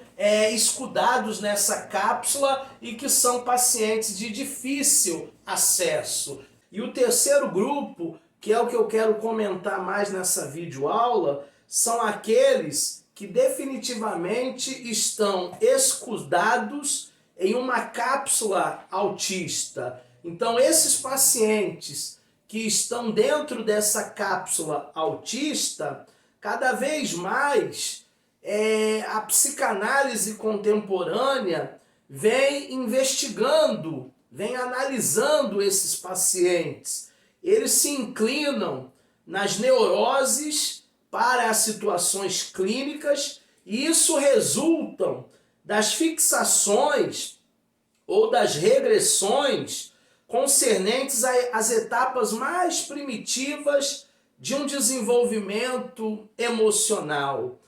escudados nessa cápsula e que são pacientes de difícil acesso. E o terceiro grupo, que é o que eu quero comentar mais nessa videoaula, são aqueles que definitivamente estão escudados em uma cápsula autista. Então esses pacientes que estão dentro dessa cápsula autista, cada vez mais a psicanálise contemporânea vem investigando, vem analisando esses pacientes. Eles se inclinam nas neuroses para as situações clínicas e isso resulta das fixações ou das regressões concernentes às etapas mais primitivas de um desenvolvimento emocional.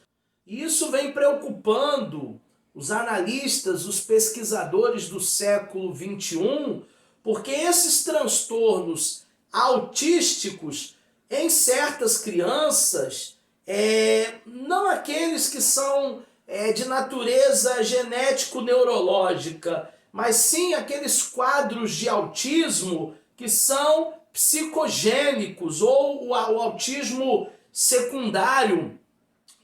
E isso vem preocupando os analistas, os pesquisadores do século XXI, porque esses transtornos autísticos em certas crianças, não aqueles que são de natureza genético-neurológica, mas sim aqueles quadros de autismo que são psicogênicos ou o autismo secundário,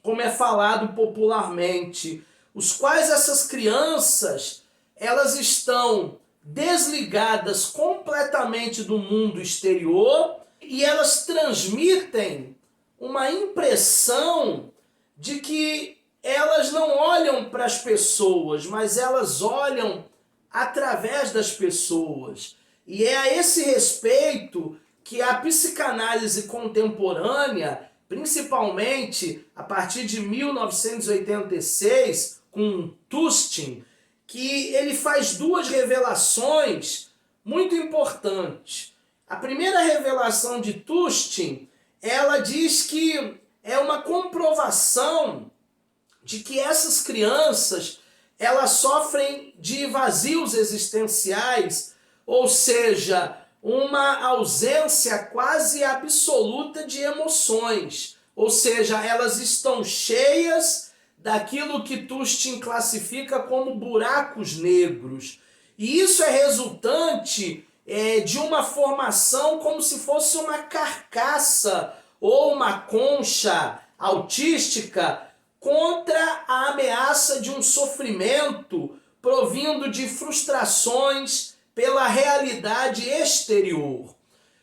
como é falado popularmente, os quais essas crianças, elas estão desligadas completamente do mundo exterior e elas transmitem uma impressão de que elas não olham para as pessoas, mas elas olham através das pessoas. E é a esse respeito que a psicanálise contemporânea, principalmente a partir de 1986, com Tustin, que ele faz duas revelações muito importantes. A primeira revelação de Tustin, ela diz que é uma comprovação de que essas crianças, elas sofrem de vazios existenciais, ou seja, uma ausência quase absoluta de emoções, ou seja, elas estão cheias daquilo que Tustin classifica como buracos negros. E isso é resultante de uma formação como se fosse uma carcaça ou uma concha autística contra a ameaça de um sofrimento provindo de frustrações pela realidade exterior.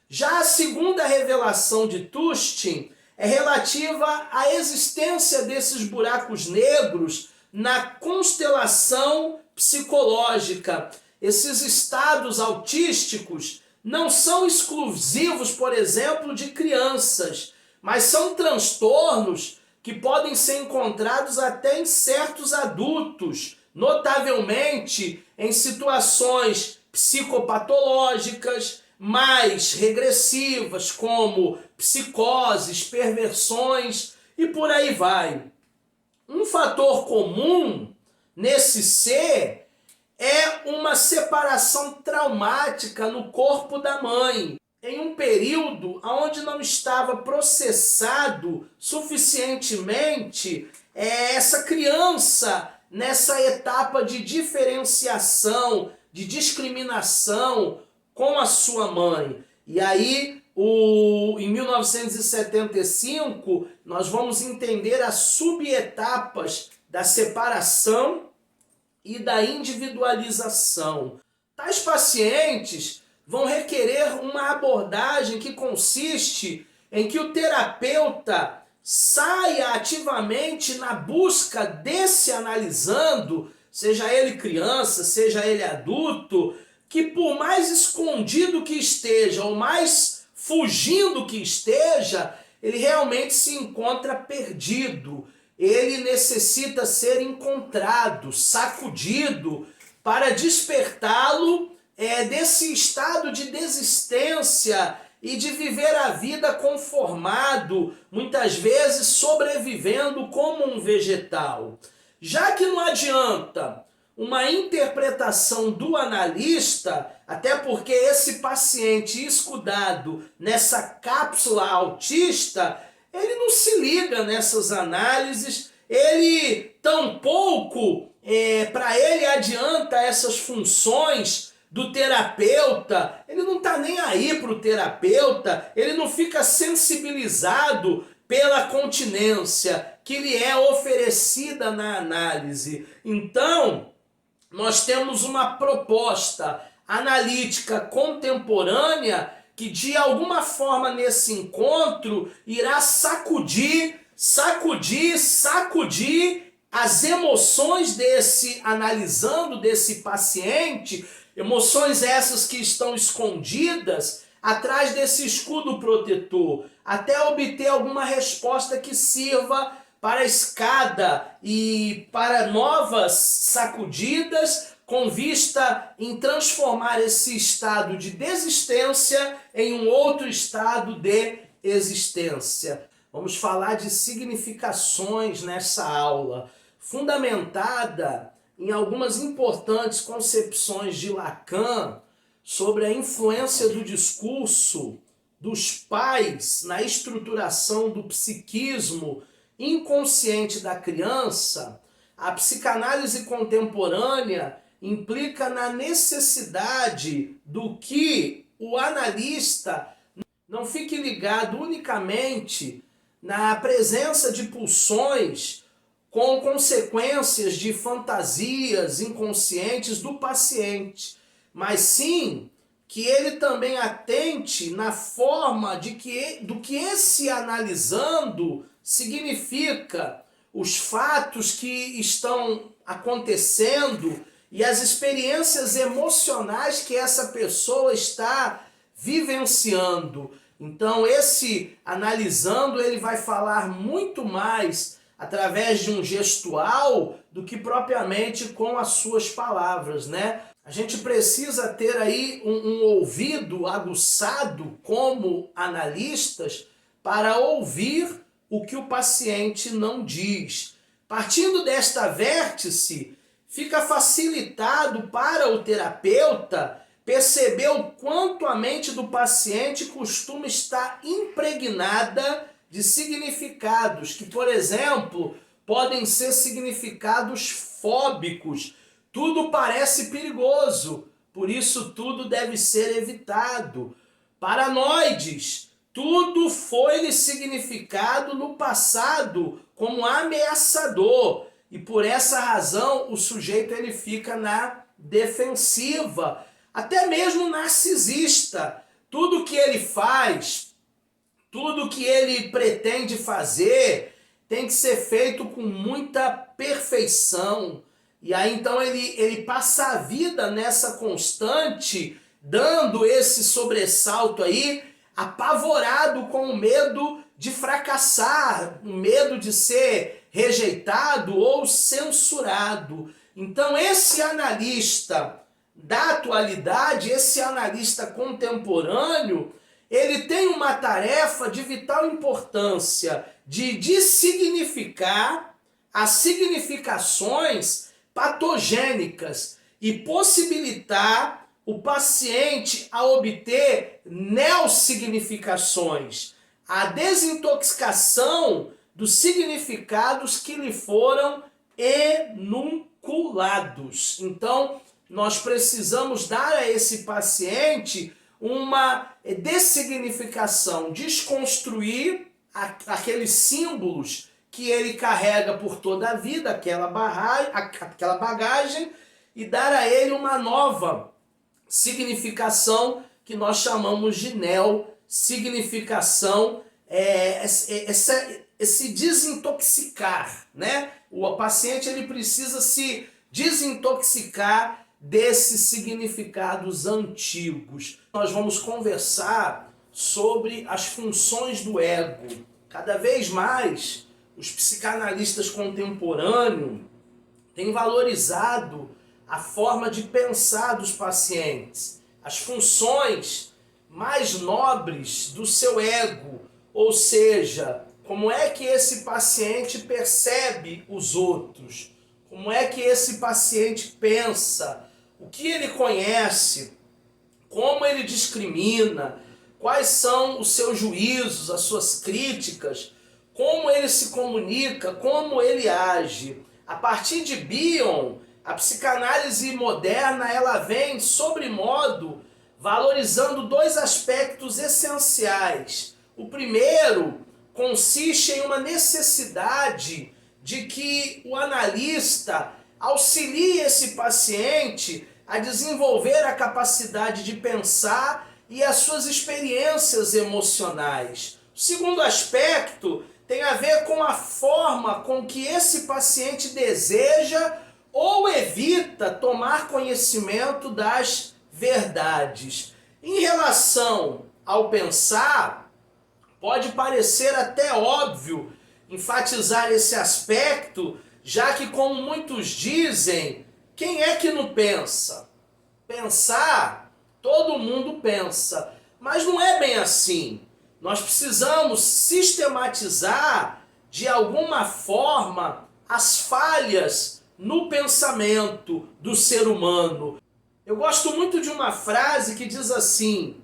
Já a segunda revelação de Tustin é relativa à existência desses buracos negros na constelação psicológica. Esses estados autísticos não são exclusivos, por exemplo, de crianças, mas são transtornos que podem ser encontrados até em certos adultos, notavelmente em situações psicopatológicas, mais regressivas, como psicoses, perversões e por aí vai. Um fator comum nesse ser é uma separação traumática no corpo da mãe, em um período onde não estava processado suficientemente essa criança nessa etapa de diferenciação, de discriminação com a sua mãe. E aí, em 1975, nós vamos entender as subetapas da separação e da individualização. Tais pacientes vão requerer uma abordagem que consiste em que o terapeuta saia ativamente na busca desse analisando, seja ele criança, seja ele adulto, que por mais escondido que esteja, ou mais fugindo que esteja, ele realmente se encontra perdido. Ele necessita ser encontrado, sacudido, para despertá-lo desse estado de desistência e de viver a vida conformado, muitas vezes sobrevivendo como um vegetal. Já que não adianta uma interpretação do analista, até porque esse paciente escudado nessa cápsula autista, ele não se liga nessas análises, ele tampouco para ele adianta essas funções do terapeuta, ele não está nem aí para o terapeuta, ele não fica sensibilizado pela continência que lhe é oferecida na análise. Então, nós temos uma proposta analítica contemporânea que de alguma forma nesse encontro irá sacudir as emoções desse analisando, desse paciente, emoções essas que estão escondidas atrás desse escudo protetor, até obter alguma resposta que sirva para a escada e para novas sacudidas com vista em transformar esse estado de desistência em um outro estado de existência. Vamos falar de significações nessa aula, fundamentada em algumas importantes concepções de Lacan sobre a influência do discurso dos pais na estruturação do psiquismo inconsciente da criança. A psicanálise contemporânea implica na necessidade do que o analista Não fique ligado unicamente na presença de pulsões com consequências de fantasias inconscientes do paciente, mas sim que ele também atente na forma do que esse analisando significa, os fatos que estão acontecendo e as experiências emocionais que essa pessoa está vivenciando. Então esse analisando, ele vai falar muito mais através de um gestual do que propriamente com as suas palavras, né? A gente precisa ter aí um ouvido aguçado como analistas para ouvir o que o paciente não diz. Partindo desta vértice, fica facilitado para o terapeuta perceber o quanto a mente do paciente costuma estar impregnada de significados que, por exemplo, podem ser significados fóbicos. Tudo parece perigoso, por isso tudo deve ser evitado. Paranoides, tudo foi-lhe significado no passado como ameaçador, e por essa razão o sujeito ele fica na defensiva. Até mesmo narcisista, tudo que ele faz, tudo que ele pretende fazer tem que ser feito com muita perfeição. E aí então ele passa a vida nessa constante, dando esse sobressalto aí, apavorado com o medo de fracassar, o medo de ser rejeitado ou censurado. Então esse analista da atualidade, esse analista contemporâneo, ele tem uma tarefa de vital importância de dessignificar as significações patogênicas e possibilitar o paciente a obter neossignificações, a desintoxicação dos significados que lhe foram enunciados. Então, nós precisamos dar a esse paciente uma dessignificação, desconstruir aqueles símbolos que ele carrega por toda a vida, aquela bagagem, e dar a ele uma nova significação que nós chamamos de neo-significação, esse desintoxicar, né? O paciente ele precisa se desintoxicar desses significados antigos. Nós vamos conversar sobre as funções do ego. Cada vez mais, os psicanalistas contemporâneos têm valorizado a forma de pensar dos pacientes, as funções mais nobres do seu ego, ou seja, como é que esse paciente percebe os outros, como é que esse paciente pensa, o que ele conhece, como ele discrimina, quais são os seus juízos, as suas críticas, como ele se comunica, como ele age. A partir de Bion, a psicanálise moderna ela vem, sobremodo, valorizando dois aspectos essenciais. O primeiro consiste em uma necessidade de que o analista auxilie esse paciente a desenvolver a capacidade de pensar e as suas experiências emocionais. O segundo aspecto tem a ver com a forma com que esse paciente deseja ou evita tomar conhecimento das verdades. Em relação ao pensar, pode parecer até óbvio enfatizar esse aspecto, já que, como muitos dizem, quem é que não pensa? Pensar, todo mundo pensa, mas não é bem assim. Nós precisamos sistematizar, de alguma forma, as falhas no pensamento do ser humano. Eu gosto muito de uma frase que diz assim: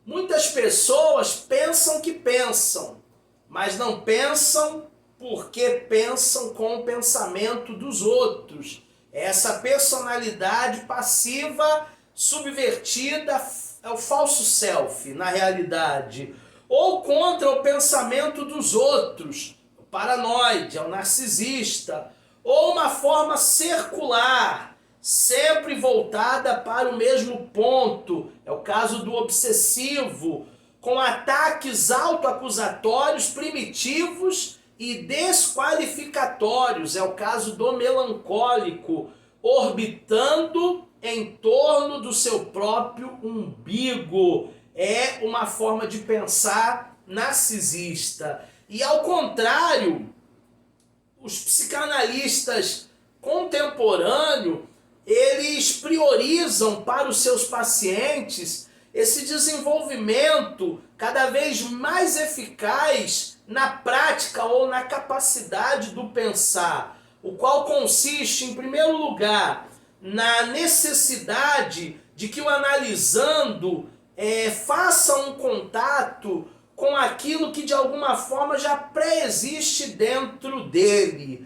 muitas pessoas pensam que pensam, mas não pensam porque pensam com o pensamento dos outros. Essa personalidade passiva, subvertida, é o falso self, na realidade. ou contra o pensamento dos outros, o paranoide, é o narcisista, ou uma forma circular, sempre voltada para o mesmo ponto, é o caso do obsessivo, com ataques autoacusatórios primitivos e desqualificatórios, é o caso do melancólico, orbitando em torno do seu próprio umbigo. É uma forma de pensar narcisista. E ao contrário, os psicanalistas contemporâneos, eles priorizam para os seus pacientes esse desenvolvimento cada vez mais eficaz na prática ou na capacidade do pensar, o qual consiste, em primeiro lugar, na necessidade de que o analisando faça um contato com aquilo que de alguma forma já pré-existe dentro dele.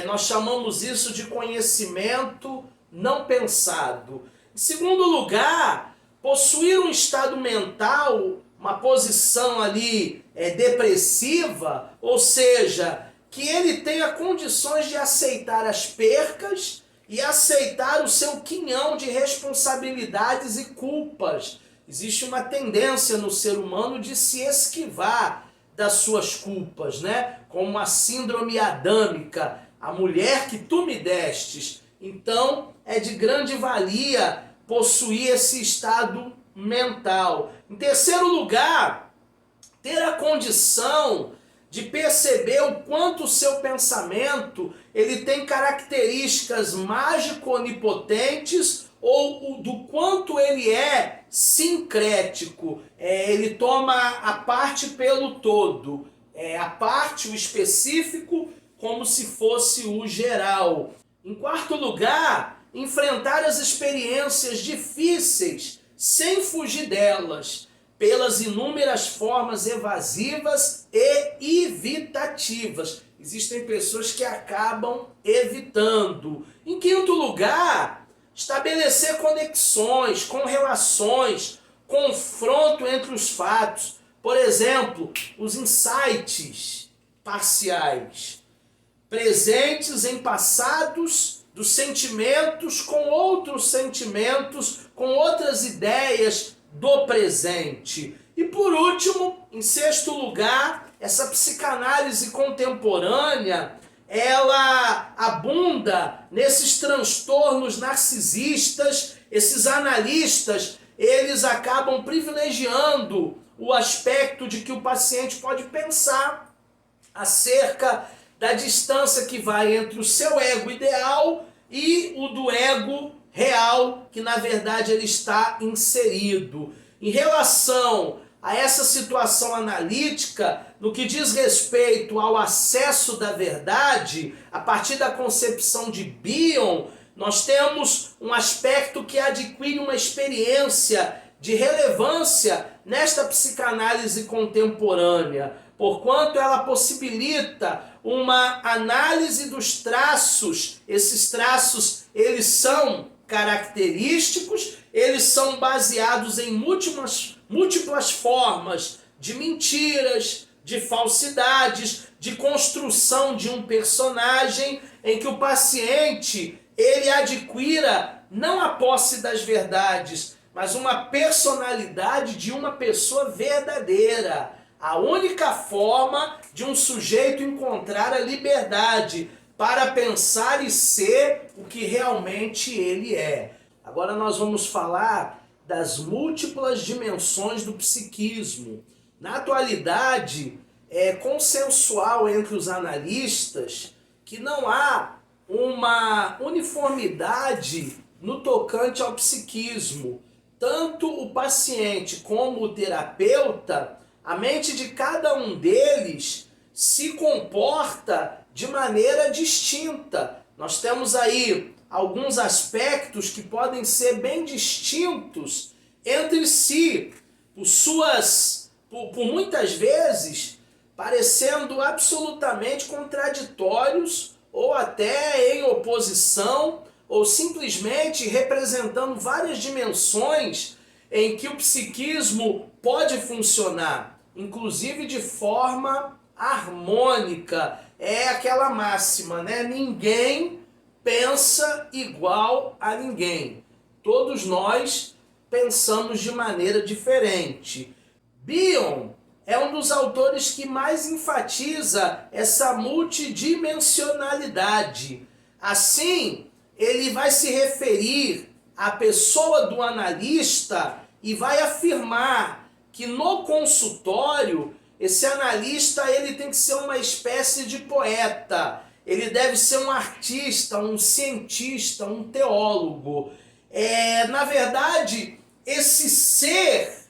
Nós chamamos isso de conhecimento não pensado. Em segundo lugar, possuir um estado mental, uma posição ali depressiva, ou seja, que ele tenha condições de aceitar as percas e aceitar o seu quinhão de responsabilidades e culpas. Existe uma tendência no ser humano de se esquivar das suas culpas, né? Como a síndrome adâmica, a mulher que tu me destes. Então, é de grande valia possuir esse estado mental. Em terceiro lugar, ter a condição de perceber o quanto o seu pensamento ele tem características mágico-onipotentes ou do quanto ele é sincrético. Ele toma a parte pelo todo, a parte, o específico, como se fosse o geral. Em quarto lugar, enfrentar as experiências difíceis sem fugir delas, pelas inúmeras formas evasivas e evitativas. Existem pessoas que acabam evitando. Em quinto lugar, estabelecer conexões com relações, confronto entre os fatos. Por exemplo, os insights parciais, presentes em passados dos sentimentos com outros sentimentos, com outras ideias do presente. E por último, em sexto lugar, essa psicanálise contemporânea, ela abunda nesses transtornos narcisistas. Esses analistas, eles acabam privilegiando o aspecto de que o paciente pode pensar acerca da distância que vai entre o seu ego ideal e o do ego real, que na verdade ele está inserido. Em relação a essa situação analítica, no que diz respeito ao acesso da verdade, a partir da concepção de Bion, nós temos um aspecto que adquire uma experiência de relevância nesta psicanálise contemporânea, porquanto ela possibilita uma análise dos traços. Esses traços, eles são característicos, eles são baseados em múltiplas formas de mentiras, de falsidades, de construção de um personagem em que o paciente ele adquira não a posse das verdades, mas uma personalidade de uma pessoa verdadeira. A única forma de um sujeito encontrar a liberdade para pensar e ser o que realmente ele é. Agora nós vamos falar das múltiplas dimensões do psiquismo. Na atualidade, é consensual entre os analistas que não há uma uniformidade no tocante ao psiquismo. Tanto o paciente como o terapeuta, a mente de cada um deles se comporta de maneira distinta. Nós temos aí alguns aspectos que podem ser bem distintos entre si, por muitas vezes parecendo absolutamente contraditórios ou até em oposição, ou simplesmente representando várias dimensões em que o psiquismo pode funcionar. inclusive de forma harmônica. É aquela máxima, né? Ninguém pensa igual a ninguém. Todos nós pensamos de maneira diferente. Bion é um dos autores que mais enfatiza essa multidimensionalidade. Assim, ele vai se referir à pessoa do analista e vai afirmar que no consultório, esse analista ele tem que ser uma espécie de poeta. Ele deve ser um artista, um cientista, um teólogo. Na verdade, esse ser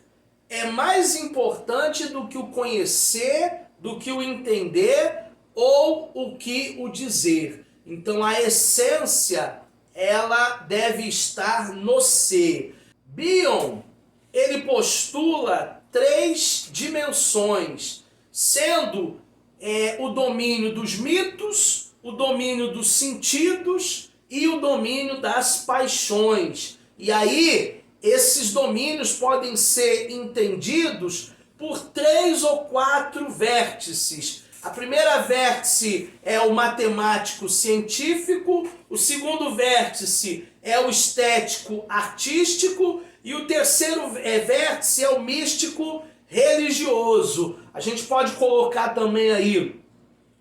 é mais importante do que o conhecer, do que o entender ou o que o dizer. Então a essência, ela deve estar no ser. Bion, ele postula 3 dimensões, sendo o domínio dos mitos, o domínio dos sentidos e o domínio das paixões. E aí, esses domínios podem ser entendidos por 3 ou 4 vértices. A primeira vértice é o matemático científico, o segundo vértice é o estético artístico e o terceiro vértice é o místico religioso. A gente pode colocar também aí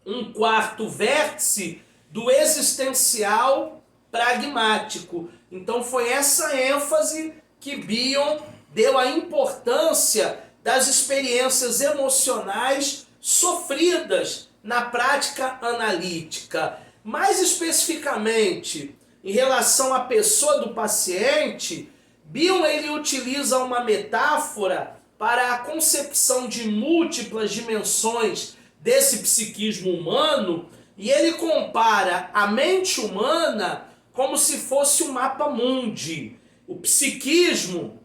um quarto vértice do existencial pragmático. Então foi essa ênfase que Bion deu à importância das experiências emocionais sofridas na prática analítica. Mais especificamente, em relação à pessoa do paciente, Bion ele utiliza uma metáfora para a concepção de múltiplas dimensões desse psiquismo humano, e ele compara a mente humana como se fosse um mapa mundi. O psiquismo,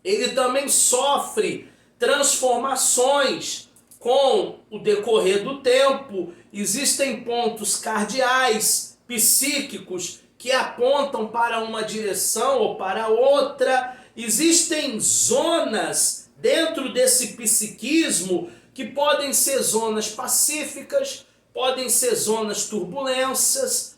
ele também sofre transformações com o decorrer do tempo. Existem pontos cardeais, psíquicos, que apontam para uma direção ou para outra. Existem zonas dentro desse psiquismo que podem ser zonas pacíficas, podem ser zonas turbulentas.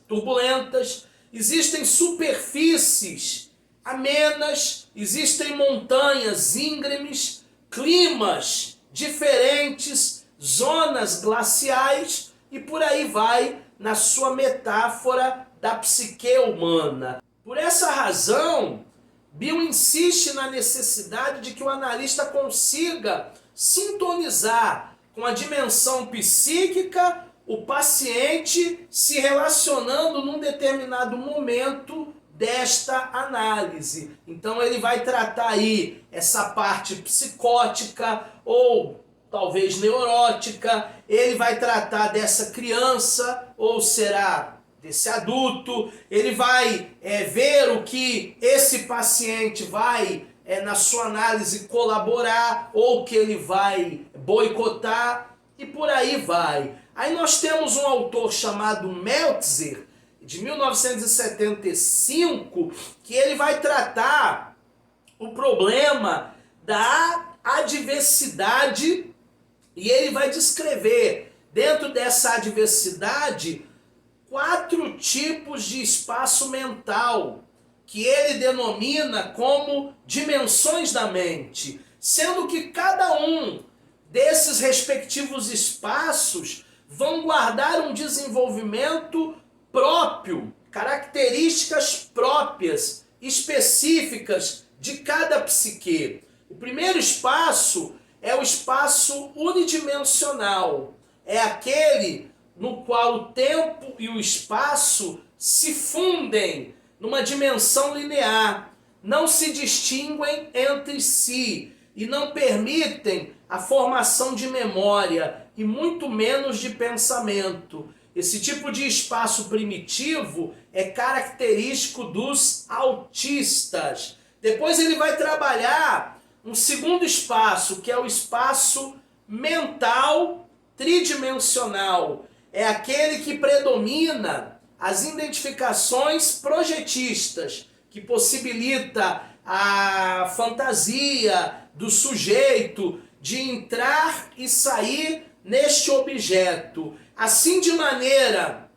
Existem superfícies amenas, existem montanhas íngremes, climas diferentes, zonas glaciais e por aí vai na sua metáfora da psique humana. Por essa razão, Bion insiste na necessidade de que o analista consiga sintonizar com a dimensão psíquica, o paciente se relacionando num determinado momento desta análise. Então ele vai tratar aí essa parte psicótica ou talvez neurótica, ele vai tratar dessa criança ou será desse adulto, ele vai ver o que esse paciente vai na sua análise colaborar ou que ele vai boicotar e por aí vai. Aí nós temos um autor chamado Meltzer, de 1975, que ele vai tratar o problema da adversidade e ele vai descrever dentro dessa adversidade 4 tipos de espaço mental que ele denomina como dimensões da mente, sendo que cada um desses respectivos espaços vão guardar um desenvolvimento próprio, características próprias, específicas de cada psique. O primeiro espaço é o espaço unidimensional, é aquele no qual o tempo e o espaço se fundem numa dimensão linear, não se distinguem entre si e não permitem a formação de memória e muito menos de pensamento. Esse tipo de espaço primitivo é característico dos autistas. Depois ele vai trabalhar um segundo espaço, que é o espaço mental tridimensional. É aquele que predomina as identificações projetistas, que possibilita a fantasia do sujeito de entrar e sair neste objeto, assim de maneira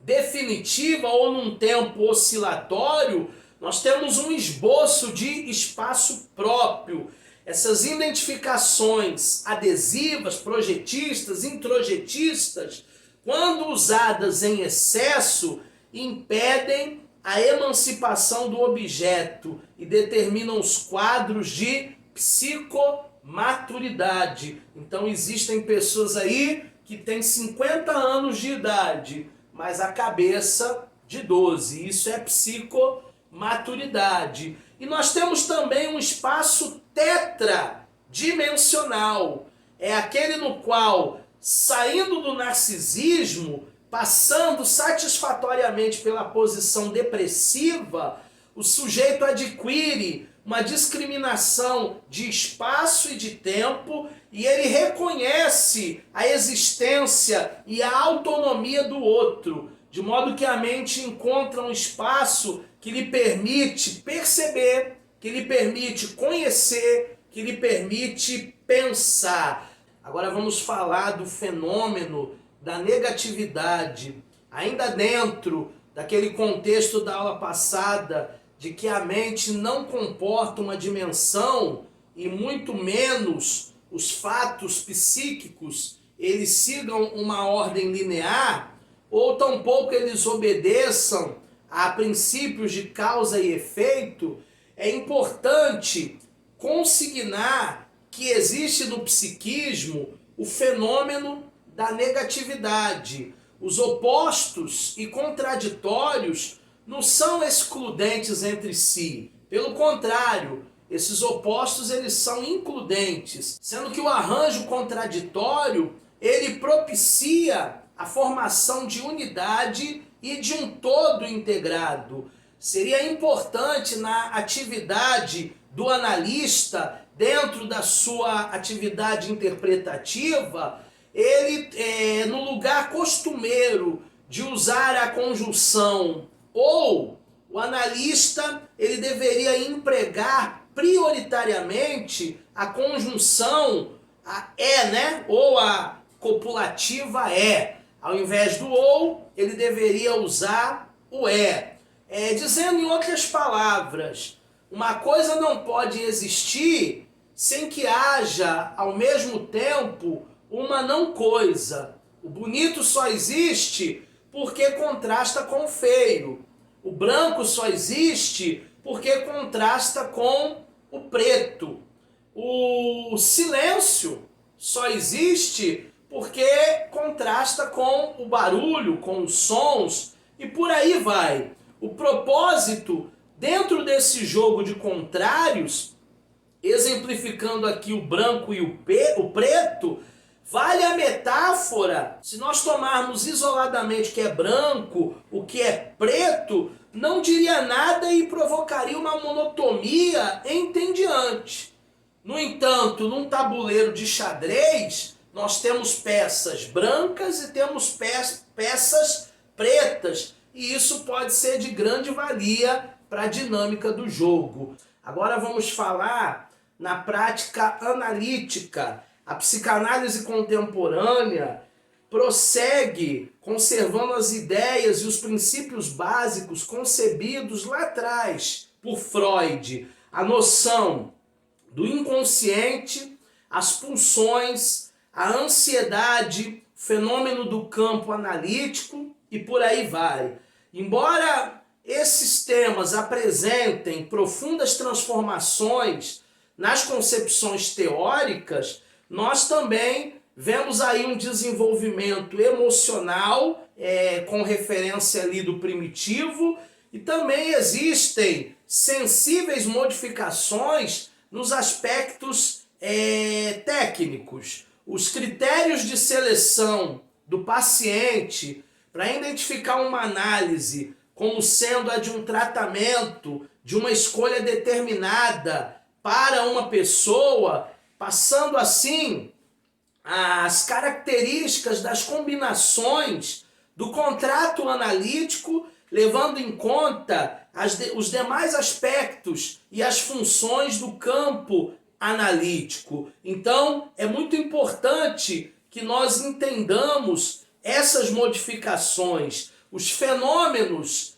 definitiva ou num tempo oscilatório, nós temos um esboço de espaço próprio. Essas identificações adesivas, projetistas, introjetistas, quando usadas em excesso, impedem a emancipação do objeto e determinam os quadros de psicomaturidade. Então existem pessoas aí que têm 50 anos de idade, mas a cabeça de 12. Isso é psicomaturidade. E nós temos também um espaço tetradimensional. É aquele no qual, saindo do narcisismo, passando satisfatoriamente pela posição depressiva, o sujeito adquire uma discriminação de espaço e de tempo e ele reconhece a existência e a autonomia do outro, de modo que a mente encontra um espaço que lhe permite perceber, que lhe permite conhecer, que lhe permite pensar. Agora vamos falar do fenômeno da negatividade, ainda dentro daquele contexto da aula passada, de que a mente não comporta uma dimensão e muito menos os fatos psíquicos eles sigam uma ordem linear, ou tampouco eles obedeçam a princípios de causa e efeito, é importante consignar que existe no psiquismo o fenômeno da negatividade. Os opostos e contraditórios não são excludentes entre si. Pelo contrário, esses opostos eles são includentes, sendo que o arranjo contraditório ele propicia a formação de unidade e de um todo integrado. Seria importante na atividade do analista, dentro da sua atividade interpretativa, ele, no lugar costumeiro de usar a conjunção ou, o analista ele deveria empregar prioritariamente a conjunção a é, né? Ou a copulativa é. Ao invés do ou, ele deveria usar o é. Dizendo em outras palavras, uma coisa não pode existir sem que haja, ao mesmo tempo, uma não coisa. O bonito só existe porque contrasta com o feio. O branco só existe porque contrasta com o preto. O silêncio só existe porque contrasta com o barulho, com os sons e por aí vai. O propósito dentro desse jogo de contrários, exemplificando aqui o branco e o preto, vale a metáfora. Se nós tomarmos isoladamente o que é branco, o que é preto, não diria nada e provocaria uma monotonia entediante. No entanto, num tabuleiro de xadrez, nós temos peças brancas e temos peças pretas. E isso pode ser de grande valia para a dinâmica do jogo. Agora vamos falar na prática analítica. A psicanálise contemporânea prossegue conservando as ideias e os princípios básicos concebidos lá atrás por Freud. A noção do inconsciente, as pulsões, a ansiedade, fenômeno do campo analítico e por aí vai. Embora esses temas apresentem profundas transformações nas concepções teóricas, nós também vemos aí um desenvolvimento emocional, com referência ali do primitivo, e também existem sensíveis modificações nos aspectos técnicos. Os critérios de seleção do paciente para identificar uma análise como sendo a de um tratamento, de uma escolha determinada para uma pessoa, passando assim as características das combinações do contrato analítico, levando em conta os demais aspectos e as funções do campo analítico. Então, é muito importante que nós entendamos essas modificações, os fenômenos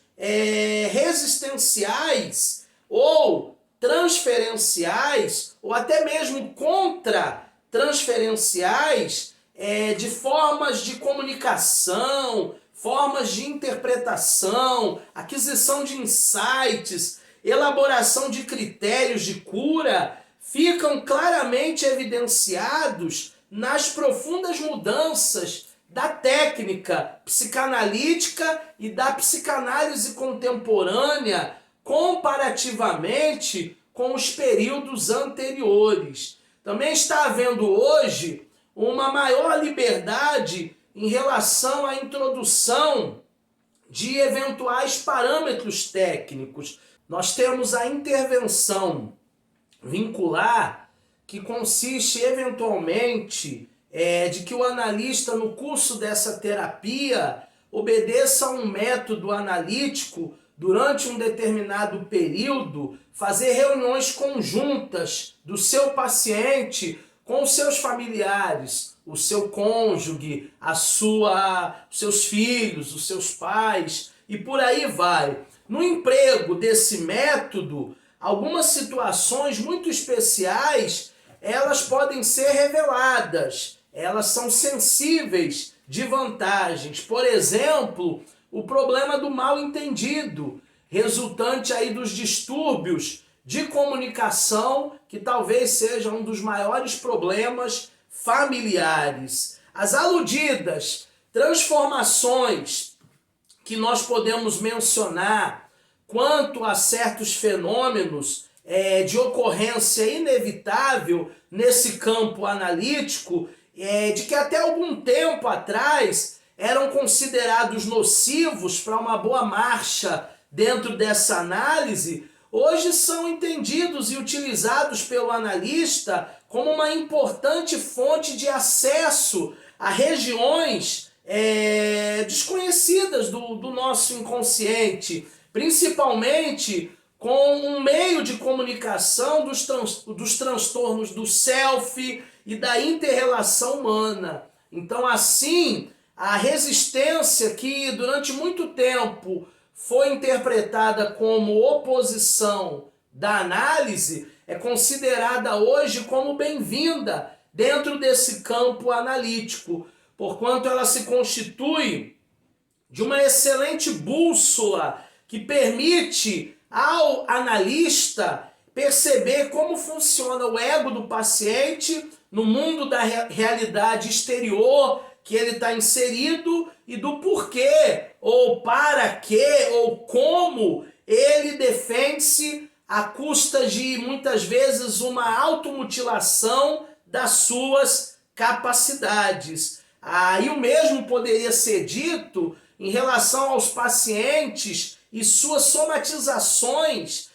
resistenciais ou transferenciais, ou até mesmo contra-transferenciais, de formas de comunicação, formas de interpretação, aquisição de insights, elaboração de critérios de cura, ficam claramente evidenciados nas profundas mudanças da técnica psicanalítica e da psicanálise contemporânea comparativamente com os períodos anteriores. Também está havendo hoje uma maior liberdade em relação à introdução de eventuais parâmetros técnicos. Nós temos a intervenção vincular, que consiste eventualmente de que o analista, no curso dessa terapia, obedeça a um método analítico durante um determinado período, fazer reuniões conjuntas do seu paciente com os seus familiares, o seu cônjuge, os seus filhos, os seus pais, e por aí vai. No emprego desse método, algumas situações muito especiais, elas podem ser reveladas, elas são sensíveis de vantagens. Por exemplo, o problema do mal-entendido, resultante aí dos distúrbios de comunicação, que talvez seja um dos maiores problemas familiares. As aludidas transformações que nós podemos mencionar quanto a certos fenômenos de ocorrência inevitável nesse campo analítico, de que até algum tempo atrás eram considerados nocivos para uma boa marcha dentro dessa análise, hoje são entendidos e utilizados pelo analista como uma importante fonte de acesso a regiões desconhecidas do nosso inconsciente, principalmente com um meio de comunicação dos transtornos do self e da inter-relação humana. Então, assim, a resistência que durante muito tempo foi interpretada como oposição da análise é considerada hoje como bem-vinda dentro desse campo analítico, porquanto ela se constitui de uma excelente bússola que permite ao analista perceber como funciona o ego do paciente no mundo da realidade exterior que ele está inserido e do porquê, ou para quê, ou como ele defende-se à custa de, muitas vezes, uma automutilação das suas capacidades. E o mesmo poderia ser dito em relação aos pacientes e suas somatizações,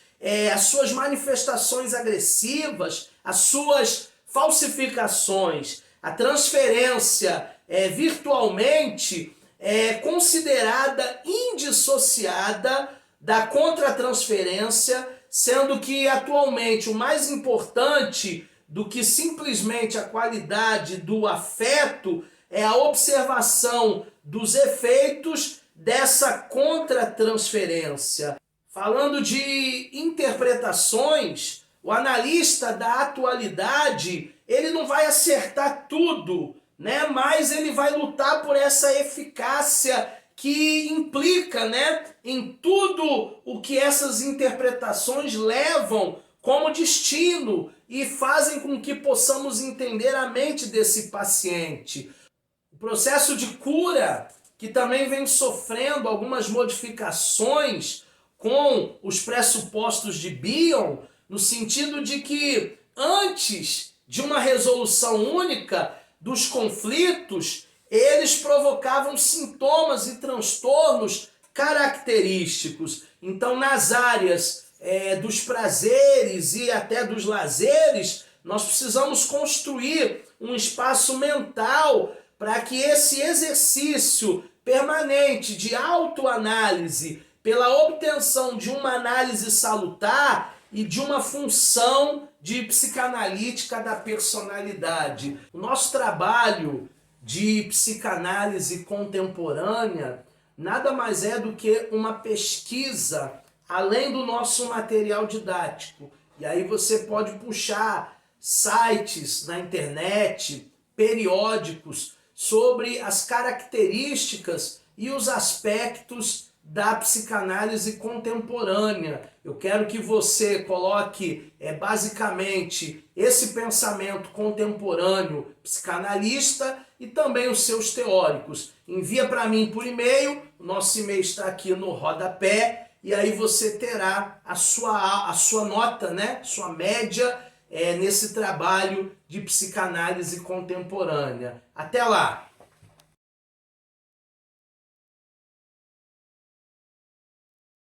as suas manifestações agressivas, as suas falsificações. A transferência virtualmente é considerada indissociada da contratransferência, sendo que atualmente o mais importante do que simplesmente a qualidade do afeto é a observação dos efeitos dessa contratransferência. Falando de interpretações, o analista da atualidade, ele não vai acertar tudo, né? Mas ele vai lutar por essa eficácia que implica, né, em tudo o que essas interpretações levam como destino e fazem com que possamos entender a mente desse paciente. O processo de cura, que também vem sofrendo algumas modificações com os pressupostos de Bion, no sentido de que antes de uma resolução única dos conflitos, eles provocavam sintomas e transtornos característicos. Então, nas áreas dos prazeres e até dos lazeres, nós precisamos construir um espaço mental para que esse exercício permanente de autoanálise, pela obtenção de uma análise salutar e de uma função de psicanalítica da personalidade. O nosso trabalho de psicanálise contemporânea nada mais é do que uma pesquisa além do nosso material didático. E aí você pode puxar sites na internet, periódicos, sobre as características e os aspectos da psicanálise contemporânea. Eu quero que você coloque basicamente esse pensamento contemporâneo psicanalista e também os seus teóricos. Envia para mim por e-mail, o nosso e-mail está aqui no rodapé, e aí você terá a sua nota, né? Sua média nesse trabalho de psicanálise contemporânea. Até lá!